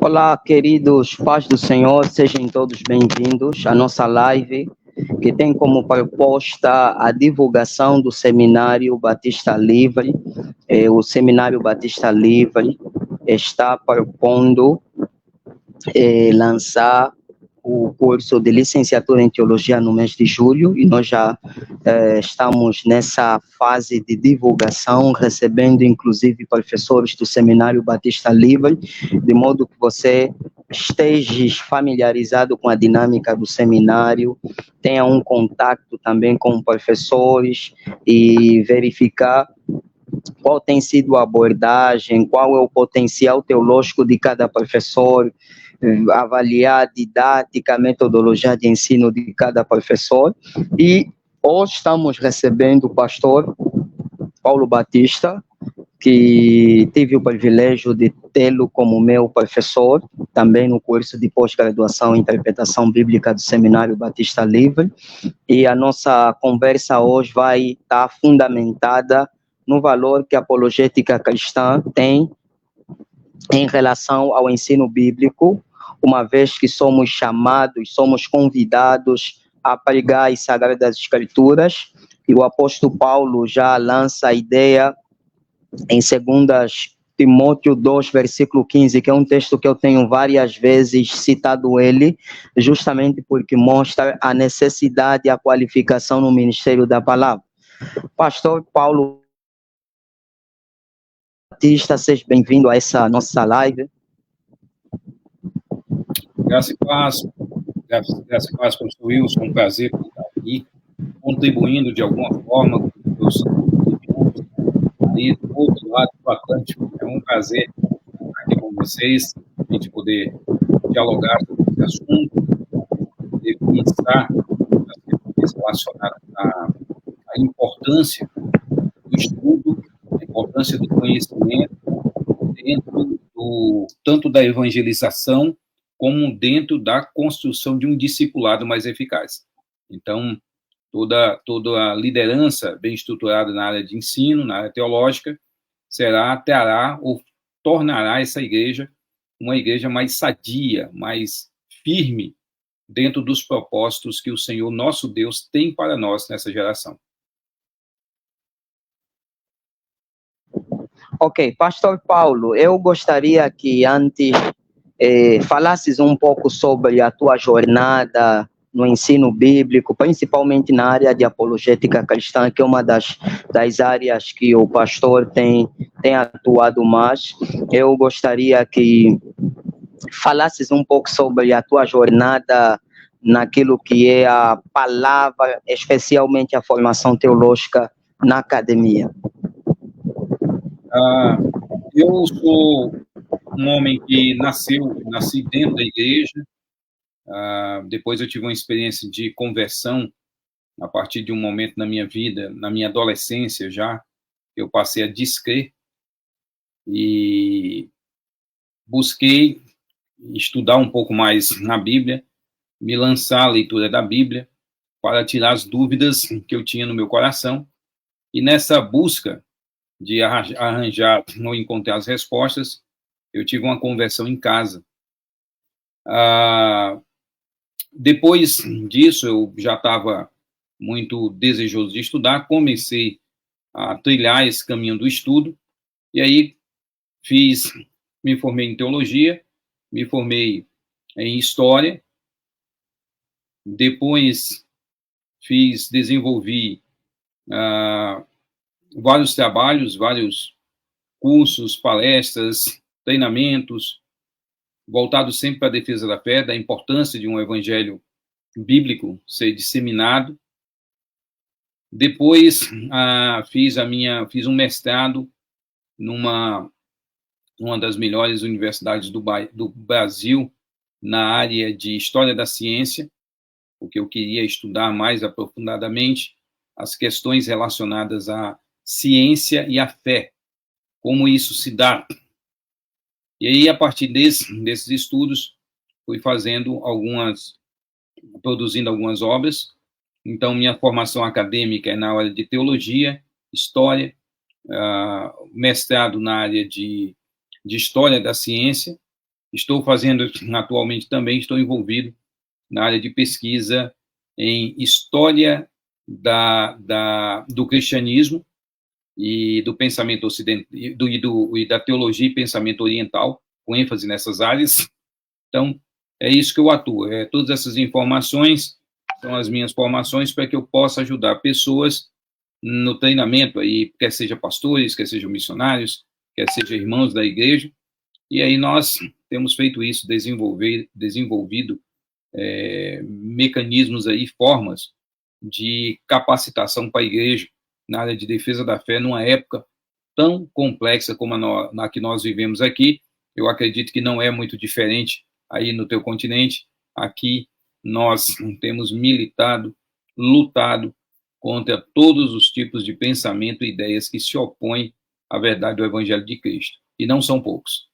Olá, queridos paz do Senhor, sejam todos bem-vindos à nossa live, que tem como proposta a divulgação do Seminário Batista Livre. O Seminário Batista Livre está propondo lançar o curso de licenciatura em teologia no mês de julho, e nós já estamos nessa fase de divulgação, recebendo inclusive professores do Seminário Batista Livre, de modo que você esteja familiarizado com a dinâmica do seminário, tenha um contato também com professores e verificar qual tem sido a abordagem, qual é o potencial teológico de cada professor, avaliar a didática, a metodologia de ensino de cada professor. E hoje estamos recebendo o pastor Paulo Batista, que tive o privilégio de tê-lo como meu professor, também no curso de pós-graduação em interpretação bíblica do Seminário Batista Livre. E a nossa conversa hoje vai estar fundamentada no valor que a apologética cristã tem em relação ao ensino bíblico, uma vez que somos chamados, somos convidados a pregar as Sagradas Escrituras, e o apóstolo Paulo já lança a ideia em 2 Timóteo 2, versículo 15, que é um texto que eu tenho várias vezes citado ele, justamente porque mostra a necessidade e a qualificação no ministério da palavra. Pastor Paulo Batista, seja bem-vindo a essa nossa live. Graças e paz, professor Wilson, um prazer estar aqui, contribuindo de alguma forma com os minutos aí do outro lado do Atlântico. É um prazer estar aqui com vocês, a gente poder dialogar sobre esse assunto, poder pensar nas questões relacionadas à importância do estudo, a importância do conhecimento dentro tanto da evangelização como dentro da construção de um discipulado mais eficaz. Então, toda a liderança bem estruturada na área de ensino, na área teológica, terá ou tornará essa igreja uma igreja mais sadia, mais firme dentro dos propósitos que o Senhor, nosso Deus, tem para nós nessa geração. Ok, Pastor Paulo, eu gostaria que antes falasses um pouco sobre a tua jornada no ensino bíblico, principalmente na área de apologética cristã, que é uma das áreas que o pastor tem atuado mais. Eu gostaria que falasses um pouco sobre a tua jornada naquilo que é a palavra, especialmente a formação teológica na academia. Eu sou um homem que nasci dentro da igreja. Depois eu tive uma experiência de conversão a partir de um momento na minha vida, na minha adolescência já, eu passei a descrer e busquei estudar um pouco mais na Bíblia, me lançar à leitura da Bíblia para tirar as dúvidas que eu tinha no meu coração. E nessa busca de arranjar ou encontrar as respostas, eu tive uma conversão em casa. Depois disso, eu já estava muito desejoso de estudar, comecei a trilhar esse caminho do estudo, e aí me formei em teologia, me formei em história, depois desenvolvi vários trabalhos, vários cursos, palestras, treinamentos, voltados sempre para a defesa da fé, da importância de um evangelho bíblico ser disseminado. Depois fiz um mestrado numa das melhores universidades do Brasil na área de História da Ciência, porque eu queria estudar mais aprofundadamente as questões relacionadas à ciência e à fé, como isso se dá. E aí, a partir desses estudos, fui produzindo algumas obras. Então, minha formação acadêmica é na área de teologia, história, mestrado na área de história da ciência, estou fazendo, atualmente também estou envolvido na área de pesquisa em história do cristianismo e do pensamento ocidental, e da teologia e pensamento oriental, com ênfase nessas áreas. Então, é isso que eu atuo. Todas essas informações são as minhas formações para que eu possa ajudar pessoas no treinamento, aí, quer seja pastores, quer sejam missionários, quer sejam irmãos da igreja. E aí nós temos feito isso, desenvolvido mecanismos aí, formas de capacitação para a igreja na área de defesa da fé, numa época tão complexa como na que nós vivemos aqui. Eu acredito que não é muito diferente aí no teu continente. Aqui nós temos militado, lutado contra todos os tipos de pensamento e ideias que se opõem à verdade do Evangelho de Cristo. E não são poucos.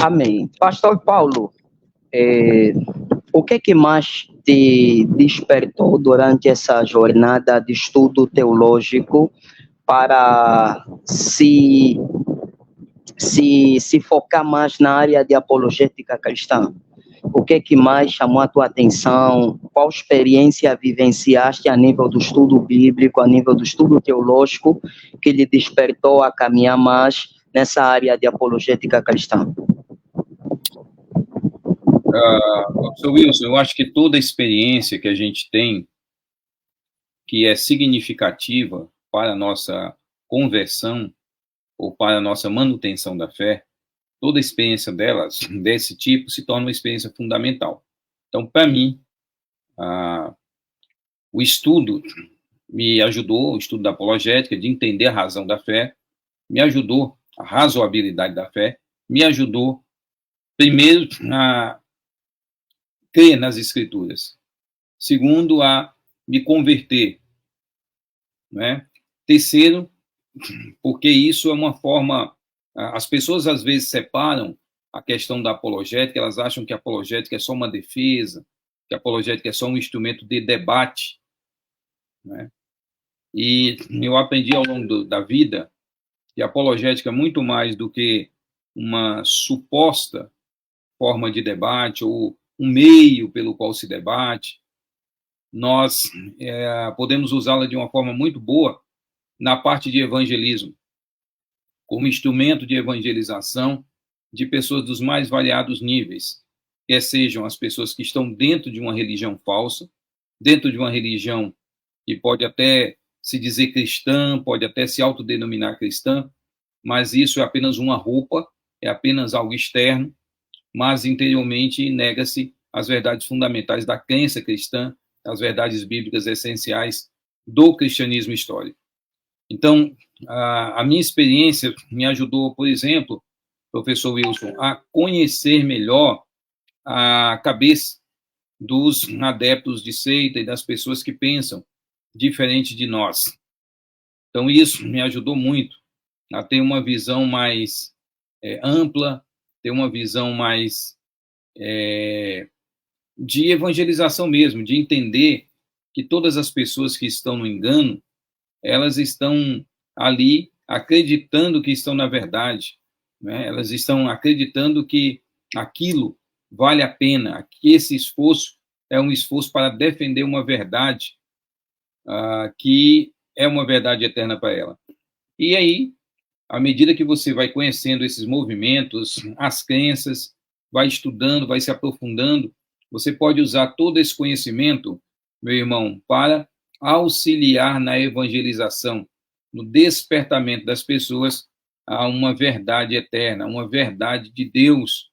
Amém. Pastor Paulo, o que mais te despertou durante essa jornada de estudo teológico para se focar mais na área de apologética cristã? O que mais chamou a tua atenção? Qual experiência vivenciaste a nível do estudo bíblico, a nível do estudo teológico, que lhe despertou a caminhar mais nessa área de apologética cristã? Professor Wilson, eu acho que toda experiência que a gente tem, que é significativa para a nossa conversão ou para a nossa manutenção da fé, toda experiência delas, desse tipo, se torna uma experiência fundamental. Então, para mim, o estudo me ajudou, o estudo da apologética, de entender a razão da fé, me ajudou, a razoabilidade da fé, me ajudou, primeiro, a crer nas Escrituras. Segundo, a me converter. Né? Terceiro, porque isso é uma forma... As pessoas, às vezes, separam a questão da apologética, elas acham que a apologética é só uma defesa, que a apologética é só um instrumento de debate. Né? E eu aprendi ao longo da vida que a apologética é muito mais do que uma suposta forma de debate ou um meio pelo qual se debate. Nós podemos usá-la de uma forma muito boa na parte de evangelismo, como instrumento de evangelização de pessoas dos mais variados níveis, quer sejam as pessoas que estão dentro de uma religião falsa, dentro de uma religião que pode até se dizer cristã, pode até se autodenominar cristã, mas isso é apenas uma roupa, é apenas algo externo, mas interiormente nega-se as verdades fundamentais da crença cristã, as verdades bíblicas essenciais do cristianismo histórico. Então, a minha experiência me ajudou, por exemplo, professor Wilson, a conhecer melhor a cabeça dos adeptos de seita e das pessoas que pensam diferente de nós. Então, isso me ajudou muito a ter uma visão mais ampla, ter uma visão mais de evangelização mesmo, de entender que todas as pessoas que estão no engano, elas estão ali acreditando que estão na verdade, né? Elas estão acreditando que aquilo vale a pena, que esse esforço é um esforço para defender uma verdade que é uma verdade eterna para ela. E aí, à medida que você vai conhecendo esses movimentos, as crenças, vai estudando, vai se aprofundando, você pode usar todo esse conhecimento, meu irmão, para auxiliar na evangelização, no despertamento das pessoas a uma verdade eterna, uma verdade de Deus,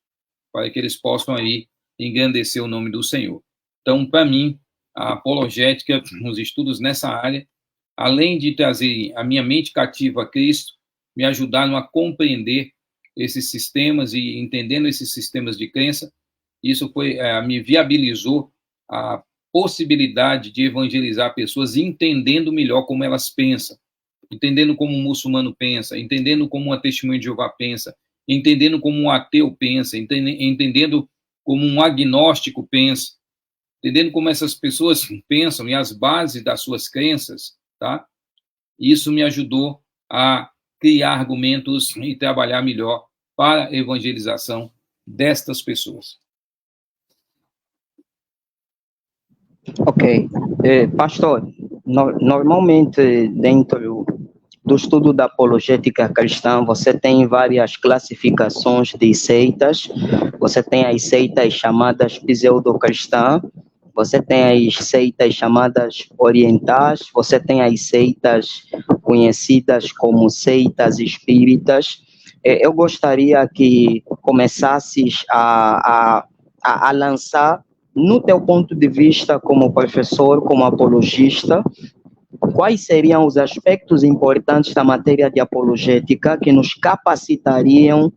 para que eles possam aí engrandecer o nome do Senhor. Então, para mim, a apologética, os estudos nessa área, além de trazer a minha mente cativa a Cristo, me ajudaram a compreender esses sistemas e entendendo esses sistemas de crença, isso me viabilizou a possibilidade de evangelizar pessoas entendendo melhor como elas pensam, entendendo como um muçulmano pensa, entendendo como uma testemunha de Jeová pensa, entendendo como um ateu pensa, entendendo como um agnóstico pensa, entendendo como essas pessoas pensam e as bases das suas crenças, tá? Isso me ajudou a criar argumentos e trabalhar melhor para a evangelização destas pessoas. Ok. Pastor, normalmente dentro do estudo da apologética cristã, você tem várias classificações de seitas. Você tem as seitas chamadas pseudo-cristãs, você tem as seitas chamadas orientais, você tem as seitas conhecidas como seitas espíritas. Eu gostaria que começasses a lançar, no teu ponto de vista como professor, como apologista, quais seriam os aspectos importantes da matéria de apologética que nos capacitariam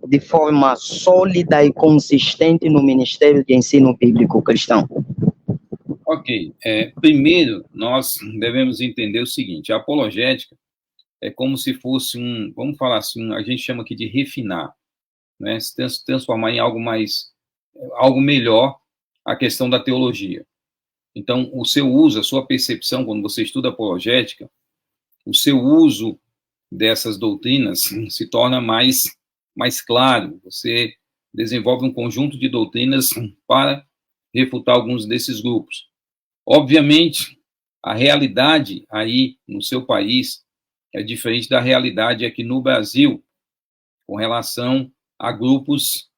de forma sólida e consistente no Ministério de Ensino Bíblico Cristão? Ok. Primeiro, nós devemos entender o seguinte: a apologética é como se fosse vamos falar assim, a gente chama aqui de refinar, né? Se transformar em algo melhor a questão da teologia. Então, o seu uso, a sua percepção, quando você estuda apologética, o seu uso dessas doutrinas se torna mais claro. Você desenvolve um conjunto de doutrinas para refutar alguns desses grupos. Obviamente, a realidade aí no seu país é diferente da realidade aqui no Brasil, com relação a grupos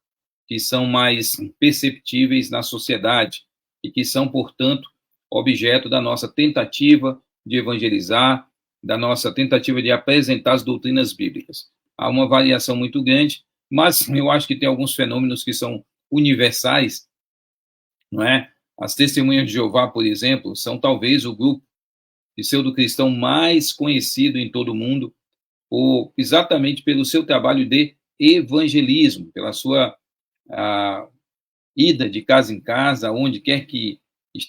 que são mais perceptíveis na sociedade e que são, portanto, objeto da nossa tentativa de evangelizar, da nossa tentativa de apresentar as doutrinas bíblicas. Há uma variação muito grande, mas eu acho que tem alguns fenômenos que são universais, não é? As Testemunhas de Jeová, por exemplo, são talvez o grupo pseudo-cristão mais conhecido em todo o mundo, exatamente pelo seu trabalho de evangelismo, pela sua ida de casa em casa, onde quer que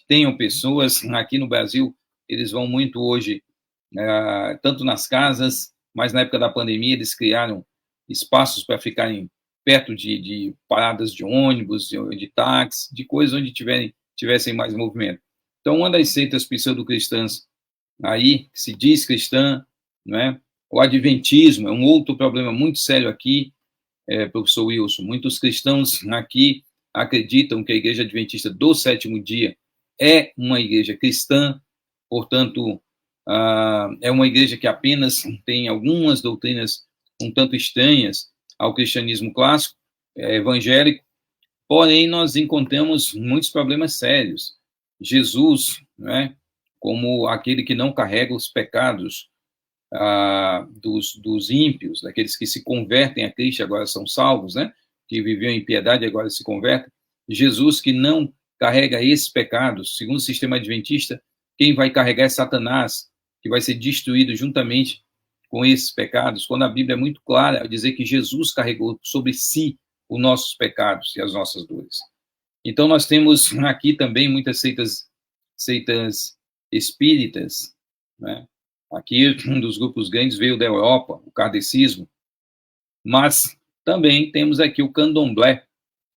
tenham pessoas. Aqui no Brasil, eles vão muito hoje, tanto nas casas, mas na época da pandemia eles criaram espaços para ficarem perto de paradas de ônibus, de táxi, de coisas onde tivessem mais movimento. Então, uma das seitas pseudo-cristãs aí, que se diz cristã, não é? O adventismo é um outro problema muito sério aqui, professor Wilson. Muitos cristãos aqui acreditam que a Igreja Adventista do Sétimo Dia é uma igreja cristã, portanto, é uma igreja que apenas tem algumas doutrinas um tanto estranhas ao cristianismo clássico, evangélico, porém nós encontramos muitos problemas sérios. Jesus, né, como aquele que não carrega os pecados dos ímpios, daqueles que se convertem a Cristo e agora são salvos, né, que viviam em piedade e agora se convertem. Jesus, que não carrega esses pecados, segundo o sistema adventista, quem vai carregar é Satanás, que vai ser destruído juntamente com esses pecados, quando a Bíblia é muito clara ao dizer que Jesus carregou sobre si os nossos pecados e as nossas dores. Então, nós temos aqui também muitas seitas espíritas, né? Aqui, um dos grupos grandes veio da Europa, o kardecismo, mas também temos aqui o candomblé,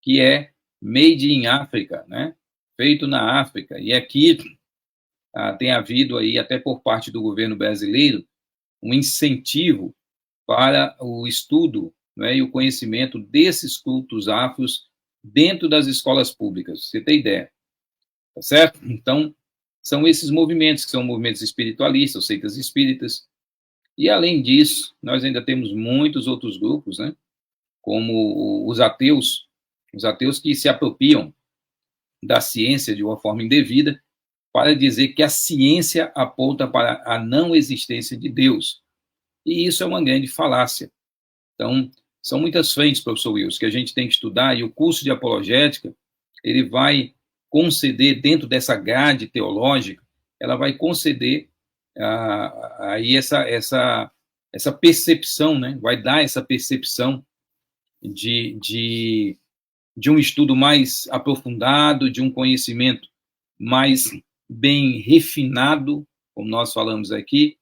que é made in África, né? Feito na África, e aqui tem havido aí, até por parte do governo brasileiro, um incentivo para o estudo, né, e o conhecimento desses cultos afros dentro das escolas públicas. Você tem ideia, tá certo? Então, são esses movimentos, que são movimentos espiritualistas, seitas espíritas, e além disso, nós ainda temos muitos outros grupos, né, como os ateus que se apropriam da ciência de uma forma indevida, para dizer que a ciência aponta para a não existência de Deus. E isso é uma grande falácia. Então, são muitas frentes, professor Wilson, que a gente tem que estudar, e o curso de apologética, ele vai conceder, dentro dessa grade teológica, ela vai conceder aí essa percepção, né? Vai dar essa percepção de um estudo mais aprofundado, de um conhecimento mais bem refinado, como nós falamos aqui,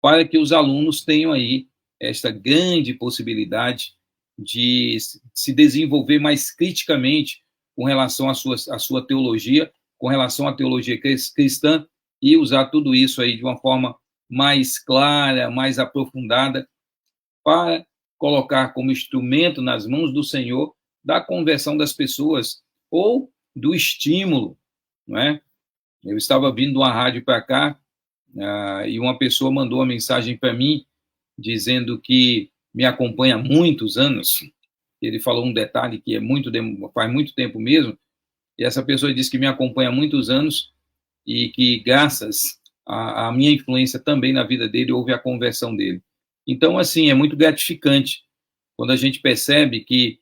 para que os alunos tenham aí esta grande possibilidade de se desenvolver mais criticamente com relação à sua teologia, com relação à teologia cristã, e usar tudo isso aí de uma forma mais clara, mais aprofundada, para colocar como instrumento nas mãos do Senhor da conversão das pessoas ou do estímulo, não é? Eu estava vindo de uma rádio para cá e uma pessoa mandou uma mensagem para mim dizendo que me acompanha há muitos anos. Ele falou um detalhe que faz muito tempo mesmo, e essa pessoa disse que me acompanha há muitos anos e que, graças à minha influência também na vida dele, houve a conversão dele. Então, assim, é muito gratificante quando a gente percebe que,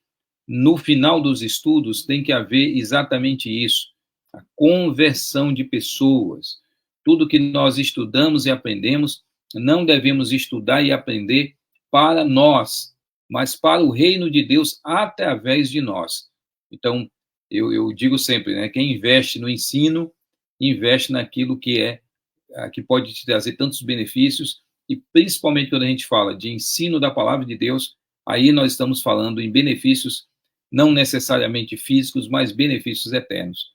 no final dos estudos, tem que haver exatamente isso, a conversão de pessoas. Tudo que nós estudamos e aprendemos, não devemos estudar e aprender para nós, mas para o reino de Deus através de nós. Então, eu digo sempre, né, quem investe no ensino, investe naquilo que pode te trazer tantos benefícios, e principalmente quando a gente fala de ensino da palavra de Deus, aí nós estamos falando em benefícios não necessariamente físicos, mas benefícios eternos.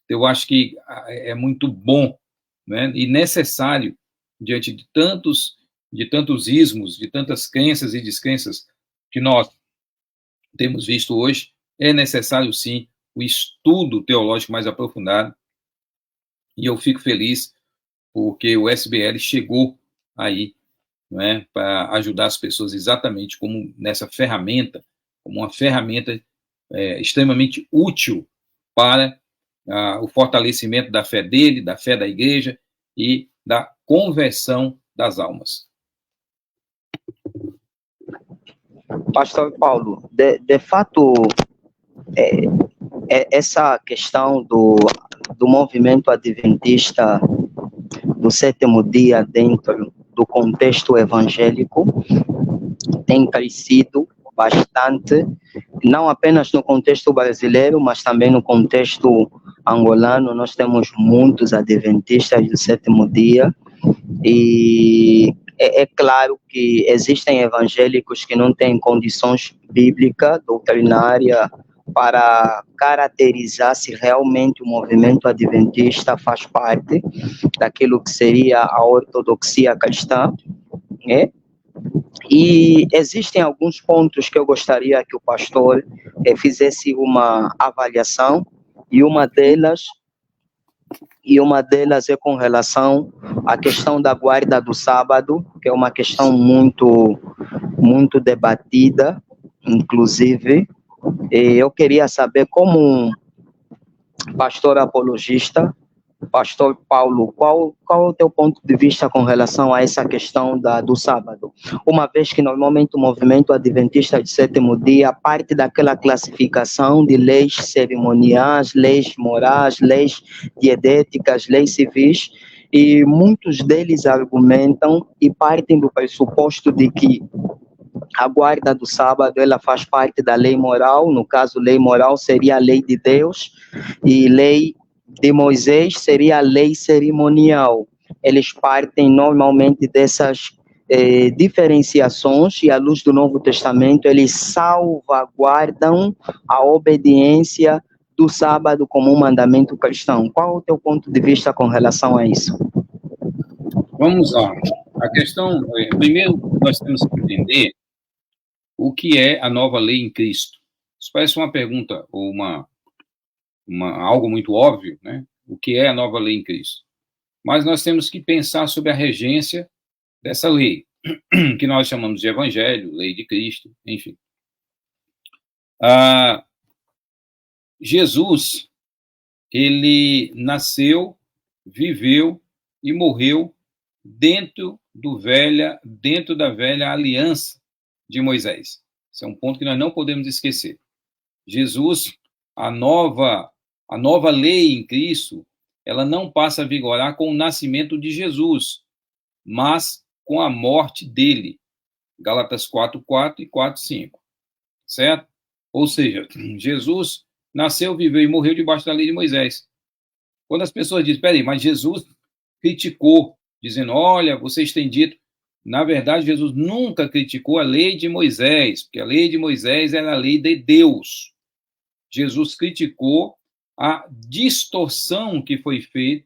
Eu acho que é muito bom, né, e necessário, diante de tantos ismos, de tantas crenças e descrenças que nós temos visto hoje, é necessário, sim, o estudo teológico mais aprofundado, e eu fico feliz porque o SBL chegou aí, não é, para ajudar as pessoas exatamente como nessa ferramenta, como uma ferramenta extremamente útil para o fortalecimento da fé dele, da fé da igreja e da conversão das almas. Pastor Paulo, de fato, essa questão do movimento adventista do sétimo dia dentro do contexto evangélico tem crescido bastante, não apenas no contexto brasileiro, mas também no contexto angolano. Nós temos muitos adventistas do sétimo dia e é claro que existem evangélicos que não têm condições bíblicas, doutrinária, para caracterizar se realmente o movimento adventista faz parte daquilo que seria a ortodoxia cristã, né? E existem alguns pontos que eu gostaria que o pastor fizesse uma avaliação, e uma delas é com relação à questão da guarda do sábado, que é uma questão muito, muito debatida, inclusive. Eu queria saber, como pastor apologista, pastor Paulo, qual é o teu ponto de vista com relação a essa questão do sábado? Uma vez que normalmente o movimento adventista de sétimo dia parte daquela classificação de leis cerimoniais, leis morais, leis diedéticas, leis civis, e muitos deles argumentam e partem do pressuposto de que a guarda do sábado ela faz parte da lei moral. No caso, lei moral seria a lei de Deus, e lei de Moisés seria a lei cerimonial. Eles partem normalmente dessas diferenciações, e à luz do Novo Testamento eles salvaguardam a obediência do sábado como um mandamento cristão. Qual é o teu ponto de vista com relação a isso? Vamos lá. A questão, primeiro, nós temos que entender o que é a nova lei em Cristo. Isso parece uma pergunta ou algo muito óbvio, né? O que é a nova lei em Cristo? Mas nós temos que pensar sobre a regência dessa lei, que nós chamamos de Evangelho, lei de Cristo, enfim. Jesus, ele nasceu, viveu e morreu dentro da velha aliança de Moisés. Esse é um ponto que nós não podemos esquecer. Jesus, a nova lei em Cristo, ela não passa a vigorar com o nascimento de Jesus, mas com a morte dele. Gálatas 4:4 e 4:5. Certo? Ou seja, Jesus nasceu, viveu e morreu debaixo da lei de Moisés. Quando as pessoas dizem, peraí, mas Jesus criticou, dizendo, olha, vocês têm dito. Na verdade, Jesus nunca criticou a lei de Moisés, porque a lei de Moisés era a lei de Deus. Jesus criticou a distorção que foi feita,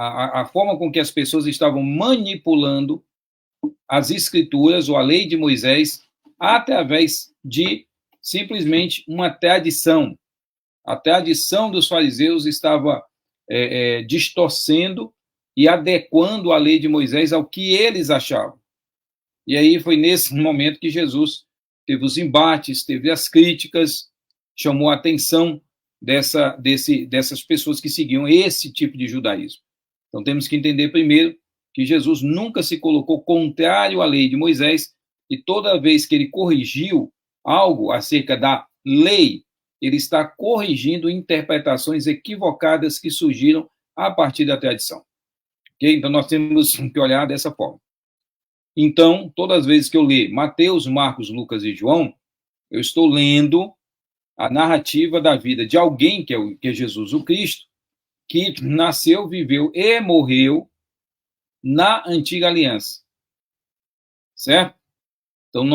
a forma com que as pessoas estavam manipulando as escrituras ou a lei de Moisés através de simplesmente uma tradição. A tradição dos fariseus estava distorcendo e adequando a lei de Moisés ao que eles achavam. E aí foi nesse momento que Jesus teve os embates, teve as críticas, chamou a atenção dessas pessoas que seguiam esse tipo de judaísmo. Então temos que entender primeiro que Jesus nunca se colocou contrário à lei de Moisés, e toda vez que ele corrigiu algo acerca da lei, ele está corrigindo interpretações equivocadas que surgiram a partir da tradição. Okay? Então nós temos que olhar dessa forma. Então, todas as vezes que eu ler Mateus, Marcos, Lucas e João, eu estou lendo a narrativa da vida de alguém que é Jesus o Cristo, que nasceu, viveu e morreu na antiga aliança. Certo? Então,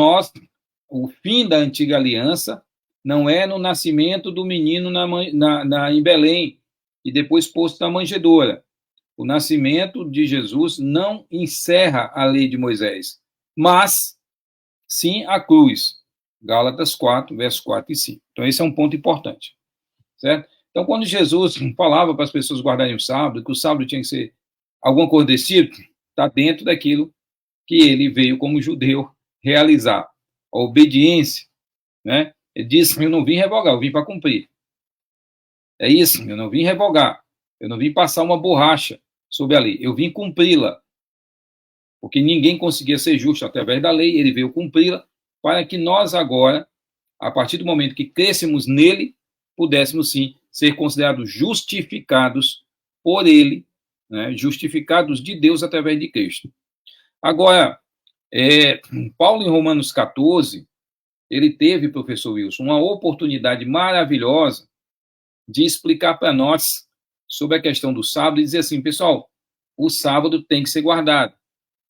o fim da antiga aliança não é no nascimento do menino em Belém e depois posto na manjedoura. O nascimento de Jesus não encerra a lei de Moisés, mas sim a cruz. Gálatas 4, versos 4 e 5. Então, esse é um ponto importante. Certo? Então, quando Jesus falava para as pessoas guardarem o sábado, que o sábado tinha que ser alguma coisa desse tipo, está dentro daquilo que ele veio como judeu realizar. A obediência. Né? Ele disse, eu não vim revogar, eu vim para cumprir. É isso, eu não vim revogar. Eu não vim passar uma borracha sobre a lei. Eu vim cumpri-la. Porque ninguém conseguia ser justo através da lei, ele veio cumpri-la, para que nós agora, a partir do momento que crescemos nele, pudéssemos sim ser considerados justificados por ele, né, justificados de Deus através de Cristo. Agora, Paulo em Romanos 14, ele teve, professor Wilson, uma oportunidade maravilhosa de explicar para nós sobre a questão do sábado e dizer assim, pessoal, o sábado tem que ser guardado.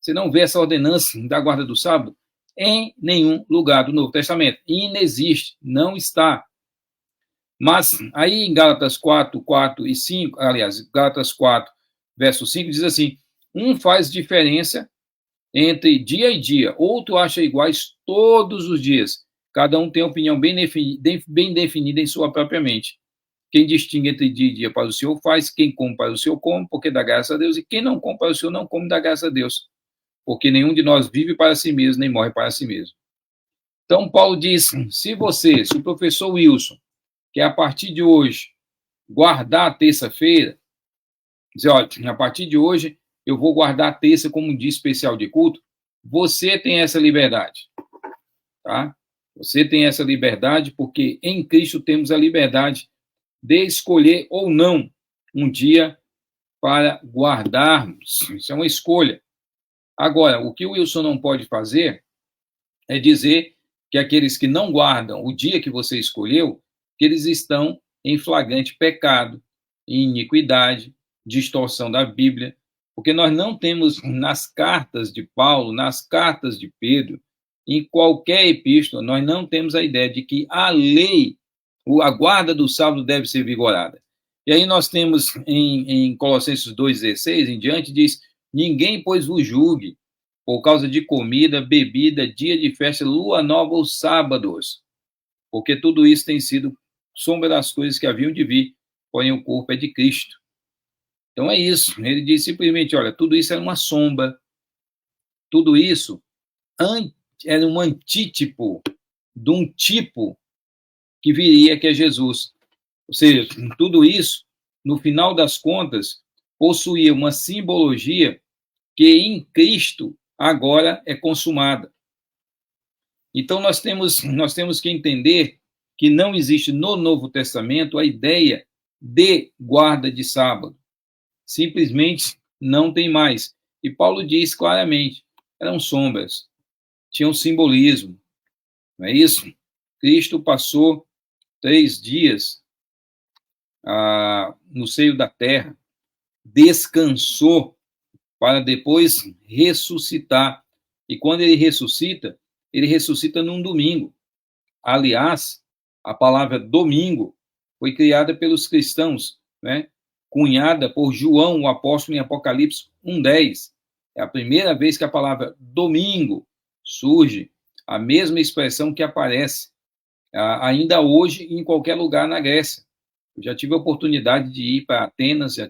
Você não vê essa ordenança da guarda do sábado em nenhum lugar do Novo Testamento. Inexiste, não está. Mas aí em Gálatas 4, 4 e 5, aliás, Gálatas 4, verso 5, diz assim, um faz diferença entre dia e dia, outro acha iguais todos os dias. Cada um tem opinião bem definida em sua própria mente. Quem distingue entre dia e dia para o Senhor faz, quem come para o Senhor come, porque dá graça a Deus, e quem não come para o Senhor não come, dá graça a Deus. Porque nenhum de nós vive para si mesmo, nem morre para si mesmo. Então, Paulo diz, se o professor Wilson, que a partir de hoje, guardar a terça-feira, dizer, olha, a partir de hoje, eu vou guardar a terça como um dia especial de culto, você tem essa liberdade, tá? Você tem essa liberdade porque em Cristo temos a liberdade de escolher ou não um dia para guardarmos. Isso é uma escolha. Agora, o que o Wilson não pode fazer é dizer que aqueles que não guardam o dia que você escolheu, que eles estão em flagrante pecado, em iniquidade, distorção da Bíblia, porque nós não temos nas cartas de Paulo, nas cartas de Pedro, em qualquer epístola, nós não temos a ideia de que a lei, a guarda do sábado deve ser vigorada. E aí nós temos em Colossenses 2,16 em diante, diz, ninguém, pois, vos julgue por causa de comida, bebida, dia de festa, lua nova ou sábados, porque tudo isso tem sido sombra das coisas que haviam de vir, porém o corpo é de Cristo. Então é isso. Ele diz simplesmente, olha, tudo isso é uma sombra, tudo isso era um antítipo de um tipo que viria, que é Jesus. Ou seja, tudo isso, no final das contas, possuía uma simbologia que em Cristo agora é consumada. Então nós temos que entender que não existe no Novo Testamento a ideia de guarda de sábado. Simplesmente não tem mais. E Paulo diz claramente, eram sombras, tinham simbolismo. Não é isso? Cristo passou 3 dias no seio da terra, descansou para depois ressuscitar. E quando ele ressuscita num domingo. Aliás, a palavra domingo foi criada pelos cristãos, né, cunhada por João, o apóstolo, em Apocalipse 1:10. É a primeira vez que a palavra domingo surge, a mesma expressão que aparece ainda hoje em qualquer lugar na Grécia. Eu já tive a oportunidade de ir para Atenas, já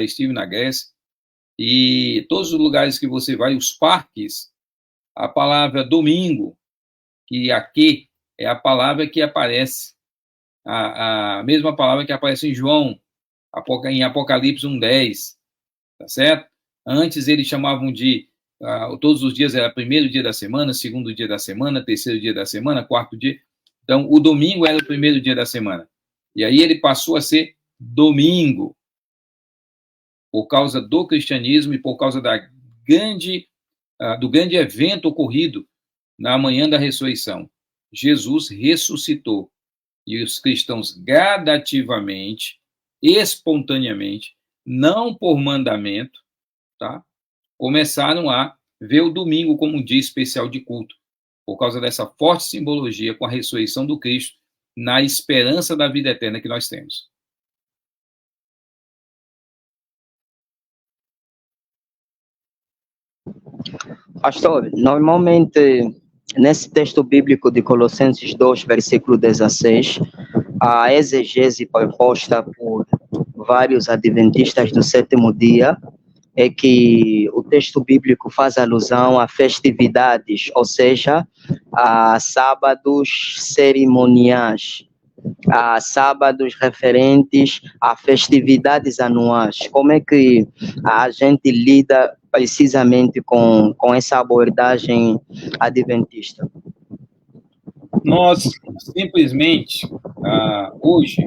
estive na Grécia, e todos os lugares que você vai, os parques, a palavra domingo, que aqui é a palavra que aparece, a mesma palavra que aparece em João, em Apocalipse 1:10, tá certo? Antes eles chamavam de, todos os dias era primeiro dia da semana, segundo dia da semana, terceiro dia da semana, quarto dia. Então, o domingo era o primeiro dia da semana. E aí ele passou a ser domingo, por causa do cristianismo e por causa do grande evento ocorrido na manhã da ressurreição. Jesus ressuscitou. E os cristãos gradativamente, espontaneamente, não por mandamento, tá? Começaram a ver o domingo como um dia especial de culto, por causa dessa forte simbologia com a ressurreição do Cristo, na esperança da vida eterna que nós temos. Pastor, normalmente, nesse texto bíblico de Colossenses 2, versículo 16, a exegese proposta por vários adventistas do sétimo dia é que o texto bíblico faz alusão a festividades, ou seja, a sábados cerimoniais, a sábados referentes a festividades anuais. Como é que a gente lida precisamente com essa abordagem adventista? Nós, simplesmente, hoje,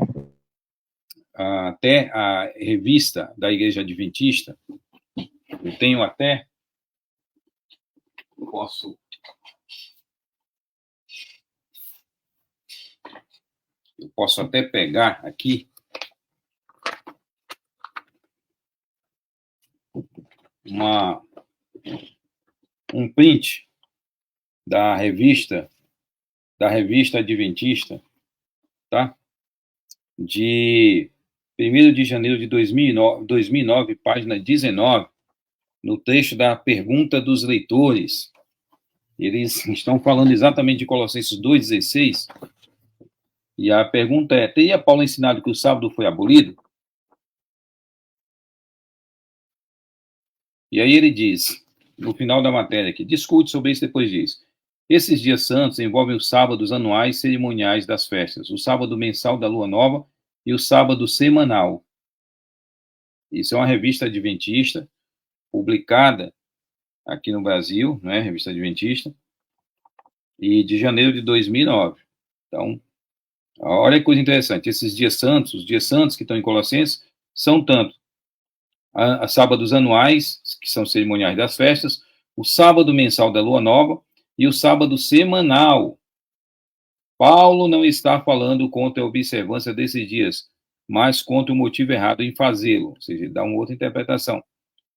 até a revista da Igreja Adventista, eu tenho até, eu posso até pegar aqui um print da revista Adventista, tá? De 1º de janeiro de 2009, página 19, no trecho da pergunta dos leitores. Eles estão falando exatamente de Colossenses 2:16, e a pergunta é: teria Paulo ensinado que o sábado foi abolido? E aí ele diz, no final da matéria aqui, discute sobre isso, depois diz: esses dias santos envolvem os sábados anuais cerimoniais das festas, o sábado mensal da lua nova e o sábado semanal. Isso é uma revista adventista, publicada aqui no Brasil, né, revista adventista, e de janeiro de 2009. Então, olha que coisa interessante, esses dias santos, os dias santos que estão em Colossenses, são tanto sábados anuais, que são cerimoniais das festas, o sábado mensal da lua nova e o sábado semanal. Paulo não está falando contra a observância desses dias, mas contra o motivo errado em fazê-lo, ou seja, dá uma outra interpretação.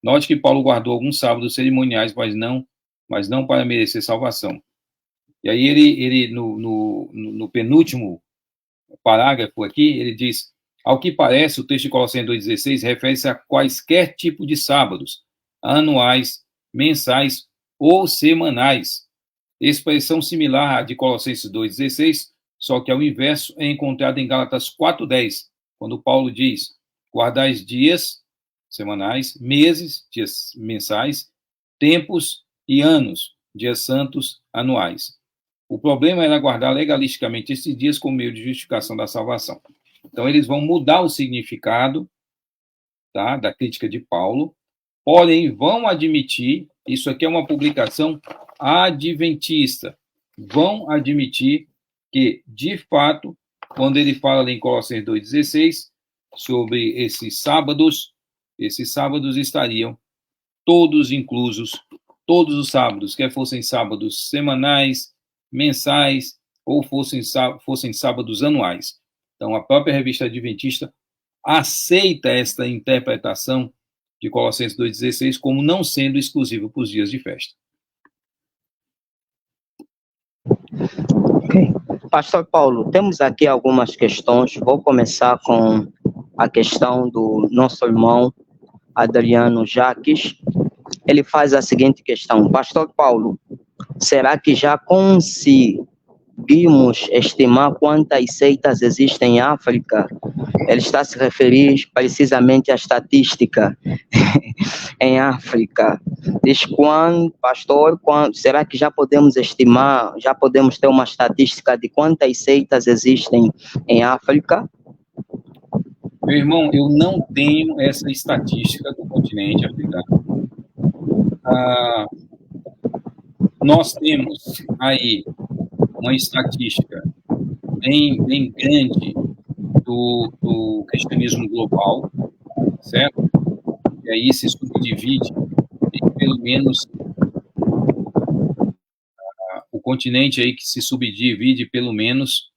Note que Paulo guardou alguns sábados cerimoniais, mas não para merecer salvação. E aí ele no penúltimo parágrafo aqui, ele diz: ao que parece, o texto de Colossenses 2:16 refere-se a quaisquer tipo de sábados, anuais, mensais ou semanais. Expressão similar à de Colossenses 2:16, só que ao inverso é encontrada em Gálatas 4:10, quando Paulo diz: guardais dias semanais, meses, dias mensais, tempos e anos, dias santos anuais. O problema era guardar legalisticamente esses dias como meio de justificação da salvação. Então, eles vão mudar o significado, tá, da crítica de Paulo, porém, vão admitir, isso aqui é uma publicação adventista, vão admitir que, de fato, quando ele fala em Colossenses 2:16, sobre esses sábados estariam todos inclusos, todos os sábados, quer fossem sábados semanais, mensais, ou fossem sábados anuais. Então, a própria revista adventista aceita esta interpretação de Colossenses 2:16 como não sendo exclusivo para os dias de festa. Ok. Pastor Paulo, temos aqui algumas questões. Vou começar com a questão do nosso irmão Adriano Jaques. Ele faz a seguinte questão: Pastor Paulo, será que já conseguimos estimar quantas seitas existem em África? Ele está a se referir precisamente à estatística em África. Diz pastor, será que já podemos estimar, já podemos ter uma estatística de quantas seitas existem em África? Meu irmão, eu não tenho essa estatística do continente africano. Nós temos aí uma estatística bem grande do cristianismo global, certo? E aí se subdivide em pelo menos o continente aí que se subdivide pelo menos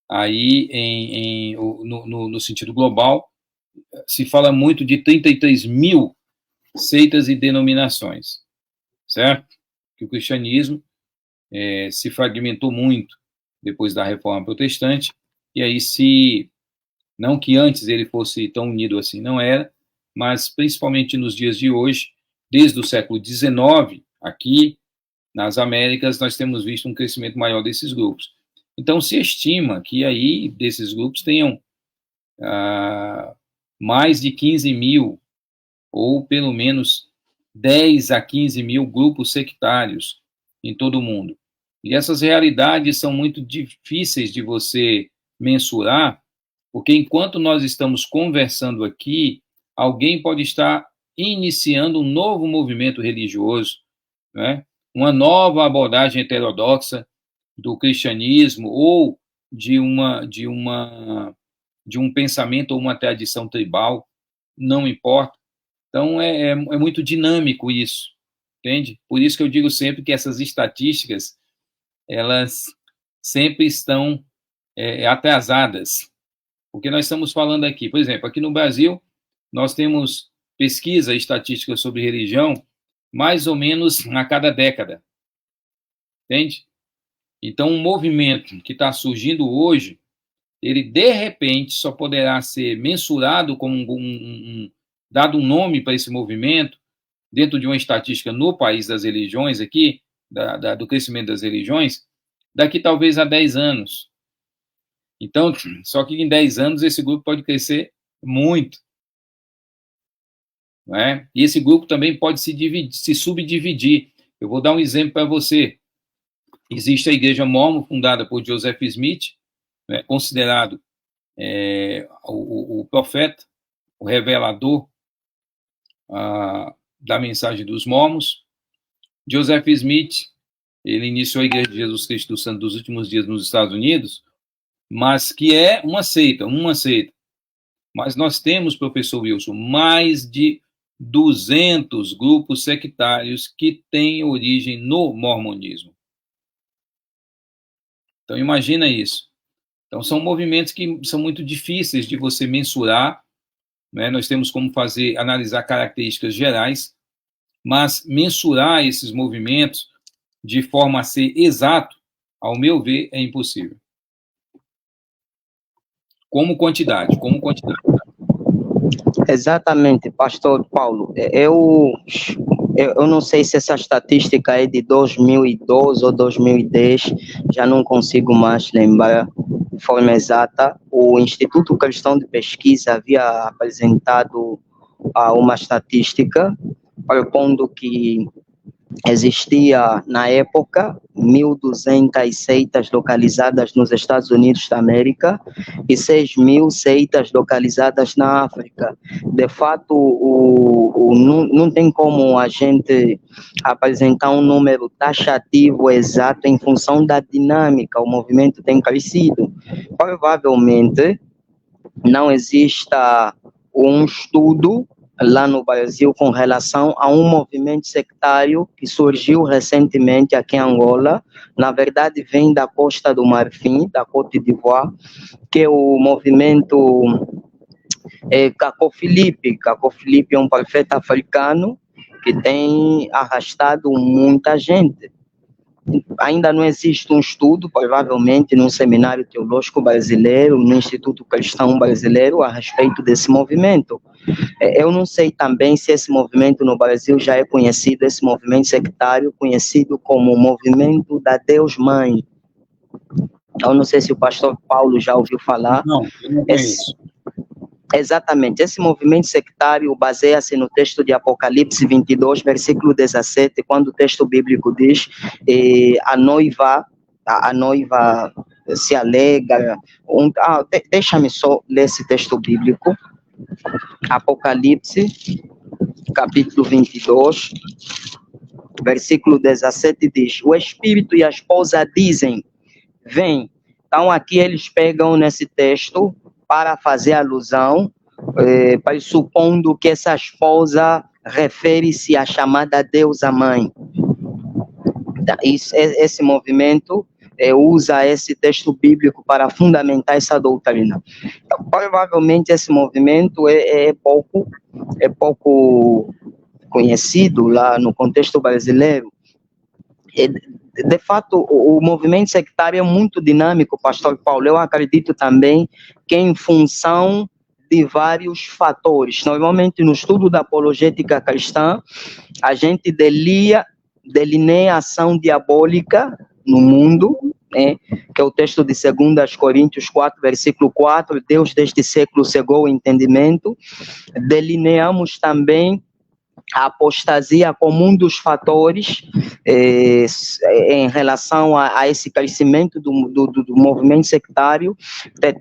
aí no sentido global, se fala muito de 33 mil seitas e denominações, certo? Que o cristianismo se fragmentou muito depois da Reforma Protestante, e aí não que antes ele fosse tão unido assim, não era, mas principalmente nos dias de hoje, desde o século XIX, aqui nas Américas, nós temos visto um crescimento maior desses grupos. Então, se estima que aí, desses grupos, tenham mais de 15 mil, ou pelo menos 10 a 15 mil grupos sectários em todo o mundo. E essas realidades são muito difíceis de você mensurar, porque enquanto nós estamos conversando aqui, alguém pode estar iniciando um novo movimento religioso, né? Uma nova abordagem heterodoxa do cristianismo ou de um pensamento ou uma tradição tribal, não importa. Então, é muito dinâmico isso, entende? Por isso que eu digo sempre que essas estatísticas, elas sempre estão atrasadas. Porque nós estamos falando aqui, por exemplo, aqui no Brasil, nós temos pesquisa estatística sobre religião mais ou menos a cada década, entende? Então, um movimento que está surgindo hoje, ele, de repente, só poderá ser mensurado como dado um nome para esse movimento, dentro de uma estatística no país das religiões aqui, do crescimento das religiões, daqui talvez a 10 anos. Então, só que em 10 anos esse grupo pode crescer muito. Não é? E esse grupo também pode se subdividir. Eu vou dar um exemplo para você. Existe a Igreja Mórmon, fundada por Joseph Smith, né, considerado o profeta, o revelador da mensagem dos Mórmons. Joseph Smith, ele iniciou a Igreja de Jesus Cristo do Santo dos Últimos Dias nos Estados Unidos, mas que é uma seita. Mas nós temos, professor Wilson, mais de 200 grupos sectários que têm origem no mormonismo. Então, imagina isso. Então, são movimentos que são muito difíceis de você mensurar, né? Nós temos como analisar características gerais, mas mensurar esses movimentos de forma a ser exato, ao meu ver, é impossível. Como quantidade. Exatamente, pastor Paulo. Eu não sei se essa estatística é de 2012 ou 2010, já não consigo mais lembrar de forma exata. O Instituto Cristão de Pesquisa havia apresentado uma estatística propondo que existia, na época, 1.200 seitas localizadas nos Estados Unidos da América e 6.000 seitas localizadas na África. De fato, não tem como a gente apresentar um número taxativo exato em função da dinâmica. O movimento tem crescido. Provavelmente, não exista um estudo lá no Brasil com relação a um movimento sectário que surgiu recentemente aqui em Angola. Na verdade, vem da Costa do Marfim, da Côte d'Ivoire, que é o movimento Caco Filipe. Caco Filipe é um profeta africano que tem arrastado muita gente. ainda não existe um estudo, provavelmente, num seminário teológico brasileiro, no Instituto Cristão Brasileiro, a respeito desse movimento. Eu não sei também se esse movimento no Brasil já é conhecido, esse movimento sectário, conhecido como o movimento da Deus-Mãe. Eu não sei se o pastor Paulo já ouviu falar. Não, eu não conheço. Exatamente, esse movimento sectário baseia-se no texto de Apocalipse 22, versículo 17, quando o texto bíblico diz a noiva se alega. Deixa-me só ler esse texto bíblico. Apocalipse, capítulo 22, versículo 17 diz: o Espírito e a esposa dizem, vem. Então, aqui eles pegam nesse texto para fazer alusão, supondo que essa esposa refere-se à chamada deusa mãe. Esse movimento usa esse texto bíblico para fundamentar essa doutrina. Então, provavelmente esse movimento é pouco conhecido lá no contexto brasileiro. De fato, o movimento sectário é muito dinâmico, pastor Paulo. Eu acredito também que em função de vários fatores. Normalmente, no estudo da apologética cristã, a gente delineia a ação diabólica no mundo, né? Que é o texto de 2 Coríntios 4, versículo 4, Deus deste século cegou o entendimento. Delineamos também a apostasia como um dos fatores em relação a esse crescimento do movimento sectário.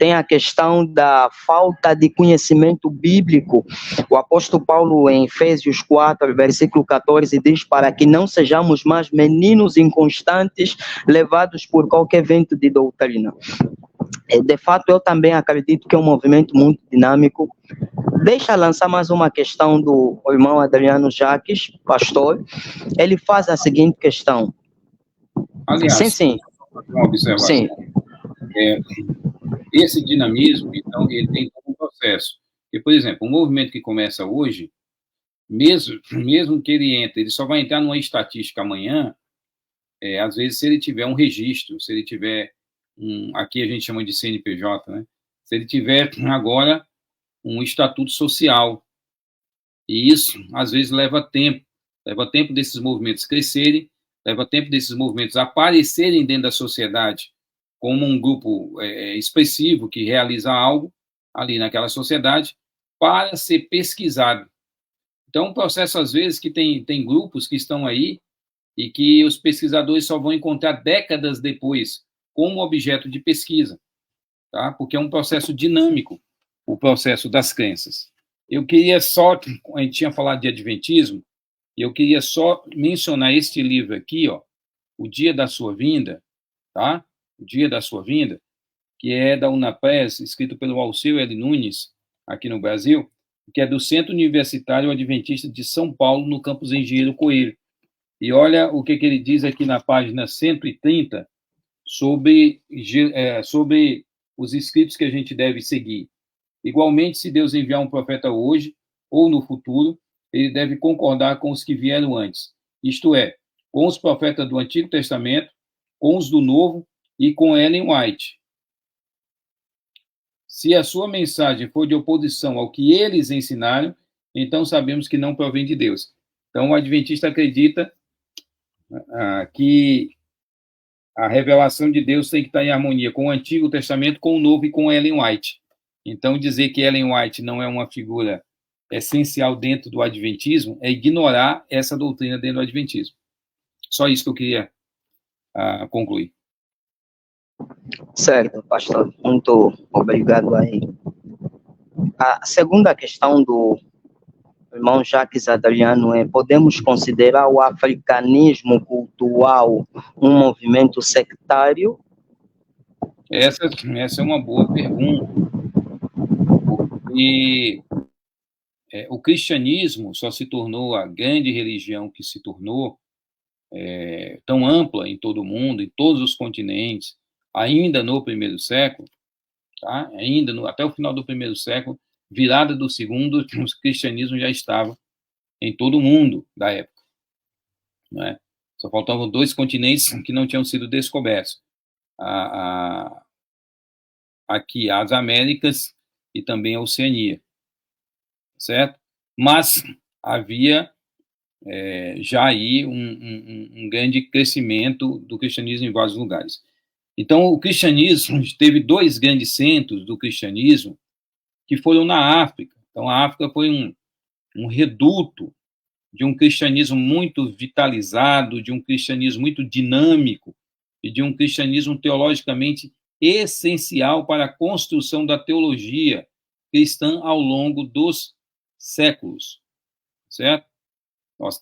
Tem a questão da falta de conhecimento bíblico. O apóstolo Paulo, em Efésios 4, versículo 14, diz para que não sejamos mais meninos inconstantes, levados por qualquer vento de doutrina. De fato, eu também acredito que é um movimento muito dinâmico. Deixa eu lançar mais uma questão do irmão Adriano Jaques, pastor. Ele faz a seguinte questão. Aliás, sim. Uma observação. Sim. Esse dinamismo, então, ele tem todo um processo. Porque, por exemplo, um movimento que começa hoje, mesmo que ele entre, ele só vai entrar numa estatística amanhã, às vezes, se ele tiver um registro, se ele tiver aqui a gente chama de CNPJ, né? Se ele tiver agora um estatuto social. E isso, às vezes, leva tempo desses movimentos crescerem, leva tempo desses movimentos aparecerem dentro da sociedade como um grupo expressivo que realiza algo ali naquela sociedade para ser pesquisado. Então, um processo, às vezes, que tem grupos que estão aí e que os pesquisadores só vão encontrar décadas depois como objeto de pesquisa, tá? Porque é um processo dinâmico, o processo das crenças. Eu queria só, a gente tinha falado de Adventismo, e eu queria só mencionar este livro aqui, ó, O Dia da Sua Vinda, tá? O Dia da Sua Vinda, que é da UNAPES, escrito pelo Alceu L. Nunes, aqui no Brasil, que é do Centro Universitário Adventista de São Paulo, no campus Engenheiro Coelho. E olha o que ele diz aqui na página 130 sobre os escritos que a gente deve seguir. Igualmente, se Deus enviar um profeta hoje ou no futuro, ele deve concordar com os que vieram antes, isto é, com os profetas do Antigo Testamento, com os do Novo e com Ellen White. Se a sua mensagem for de oposição ao que eles ensinaram, então sabemos que não provém de Deus. Então, o adventista acredita que a revelação de Deus tem que estar em harmonia com o Antigo Testamento, com o Novo e com Ellen White. Então, dizer que Ellen White não é uma figura essencial dentro do adventismo é ignorar essa doutrina dentro do adventismo. Só isso que eu queria concluir. Certo, pastor. Muito obrigado aí. A segunda questão do irmão Jaques Adriano é: podemos considerar o africanismo cultural um movimento sectário? Essa é uma boa pergunta. Porque o cristianismo só se tornou a grande religião que se tornou, tão ampla em todo o mundo, em todos os continentes, ainda no primeiro século, tá? Até o final do primeiro século, virada do segundo, o cristianismo já estava em todo o mundo da época, não é? Só faltavam 2 continentes que não tinham sido descobertos. Aqui, as Américas e também a Oceania, certo? Mas havia já aí um grande crescimento do cristianismo em vários lugares. Então, o cristianismo teve 2 grandes centros do cristianismo que foram na África. Então, a África foi um reduto de um cristianismo muito vitalizado, de um cristianismo muito dinâmico e de um cristianismo teologicamente essencial para a construção da teologia cristã ao longo dos séculos, certo? Nós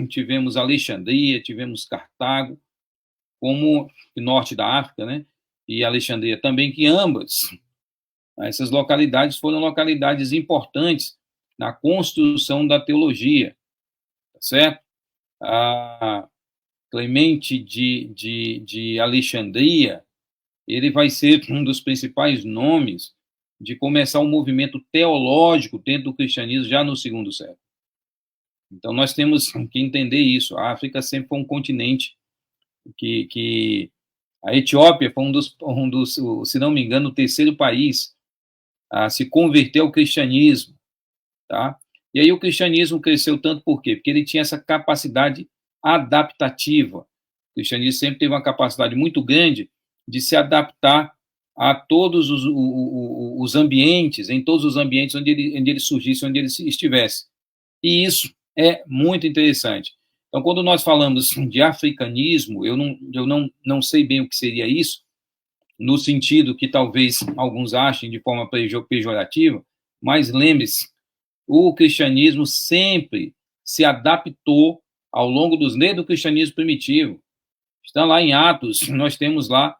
tivemos Alexandria, tivemos Cartago, como o norte da África, né? E Alexandria também, que ambas, essas localidades foram localidades importantes na construção da teologia, tá certo? Clemente de Alexandria, ele vai ser um dos principais nomes de começar um movimento teológico dentro do cristianismo já no segundo século. Então, nós temos que entender isso. A África sempre foi um continente que a Etiópia foi um dos, se não me engano, o 3º país a se converter ao cristianismo, tá? E aí o cristianismo cresceu tanto por quê? Porque ele tinha essa capacidade adaptativa. O cristianismo sempre teve uma capacidade muito grande de se adaptar a todos os ambientes, em todos os ambientes onde ele surgisse, onde ele estivesse. E isso é muito interessante. Então, quando nós falamos de africanismo, eu não sei bem o que seria isso, no sentido que talvez alguns achem de forma pejorativa, mas lembre-se, o cristianismo sempre se adaptou ao longo desde o cristianismo primitivo. Está lá em Atos, nós temos lá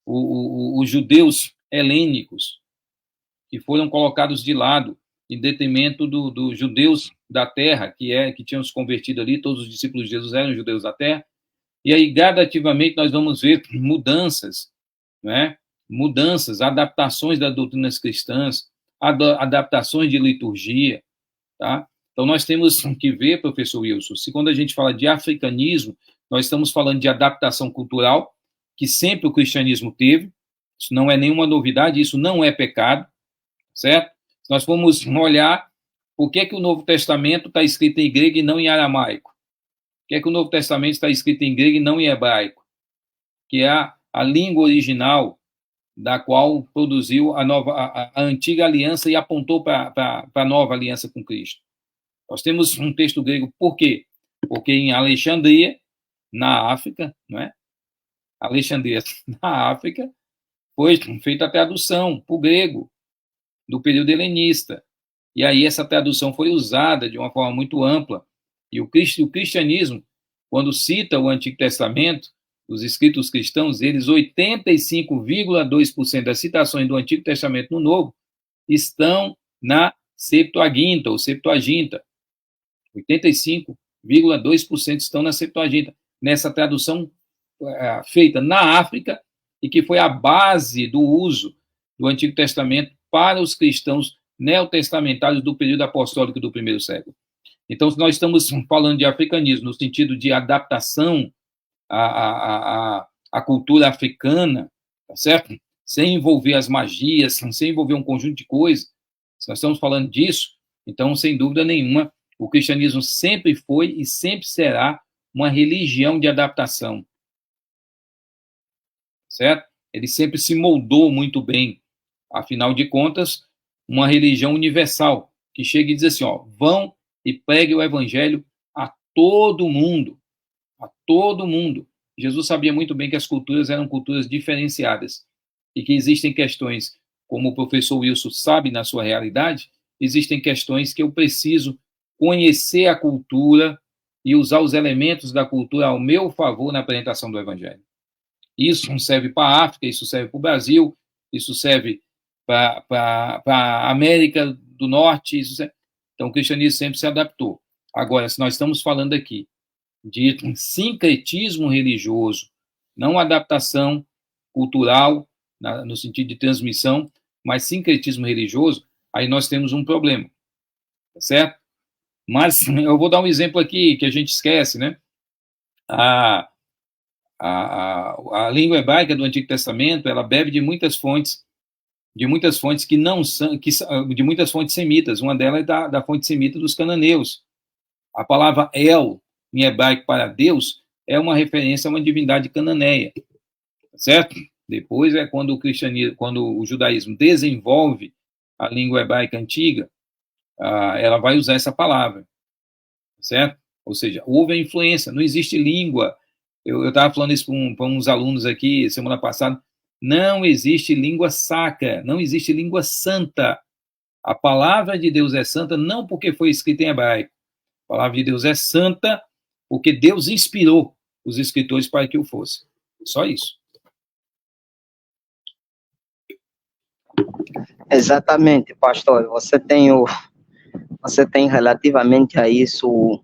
os judeus helênicos, que foram colocados de lado, em detrimento dos judeus da terra, que tinham se convertido ali, todos os discípulos de Jesus eram judeus da terra, e aí, gradativamente, nós vamos ver mudanças, né? Mudanças, adaptações das doutrinas cristãs, adaptações de liturgia, tá? Então, nós temos que ver, professor Wilson, se quando a gente fala de africanismo, nós estamos falando de adaptação cultural, que sempre o cristianismo teve, isso não é nenhuma novidade, isso não é pecado, certo? Se nós formos olhar por que o Novo Testamento está escrito em grego e não em aramaico, por que o Novo Testamento está escrito em grego e não em hebraico, que é a língua original da qual produziu a antiga aliança e apontou para a nova aliança com Cristo. Nós temos um texto grego, por quê? Porque em Alexandria, na África, não é? Alexandria, na África, foi feita a tradução para o grego do período helenista. E aí essa tradução foi usada de uma forma muito ampla. E o cristianismo, quando cita o Antigo Testamento, os escritos cristãos, eles 85,2% das citações do Antigo Testamento no Novo estão na Septuaginta, ou Septuaginta. 85,2% estão na Septuaginta, nessa tradução feita na África e que foi a base do uso do Antigo Testamento para os cristãos neotestamentários do período apostólico do primeiro século. Então, nós estamos falando de africanismo no sentido de adaptação à cultura africana, tá certo? Sem envolver as magias, sem envolver um conjunto de coisas. Se nós estamos falando disso, então, sem dúvida nenhuma, o cristianismo sempre foi e sempre será uma religião de adaptação, certo? Ele sempre se moldou muito bem. Afinal de contas, uma religião universal, que chega e diz assim, ó, vão e pregue o evangelho a todo mundo, a todo mundo. Jesus sabia muito bem que as culturas eram culturas diferenciadas e que existem questões, como o professor Wilson sabe na sua realidade, existem questões que eu preciso conhecer a cultura e usar os elementos da cultura ao meu favor na apresentação do evangelho. Isso serve para a África, isso serve para o Brasil, isso serve para a América do Norte. Então, o cristianismo sempre se adaptou. Agora, se nós estamos falando aqui de sincretismo religioso, não adaptação cultural, no sentido de transmissão, mas sincretismo religioso, aí nós temos um problema, tá certo? Mas eu vou dar um exemplo aqui que a gente esquece, né? A, a língua hebraica do Antigo Testamento, ela bebe de muitas fontes que não são, de muitas fontes semitas. Uma delas é da fonte semita dos cananeus. A palavra El, em hebraico para Deus, é uma referência a uma divindade cananeia, certo? Depois é quando o judaísmo desenvolve a língua hebraica antiga, ela vai usar essa palavra, certo? Ou seja, houve a influência, não existe língua. Eu estava falando isso para uns alunos aqui semana passada. Não existe língua sacra, não existe língua santa. A palavra de Deus é santa não porque foi escrita em hebraico. A palavra de Deus é santa porque Deus inspirou os escritores para que o fosse. Só isso. Exatamente, pastor. Você tem relativamente a isso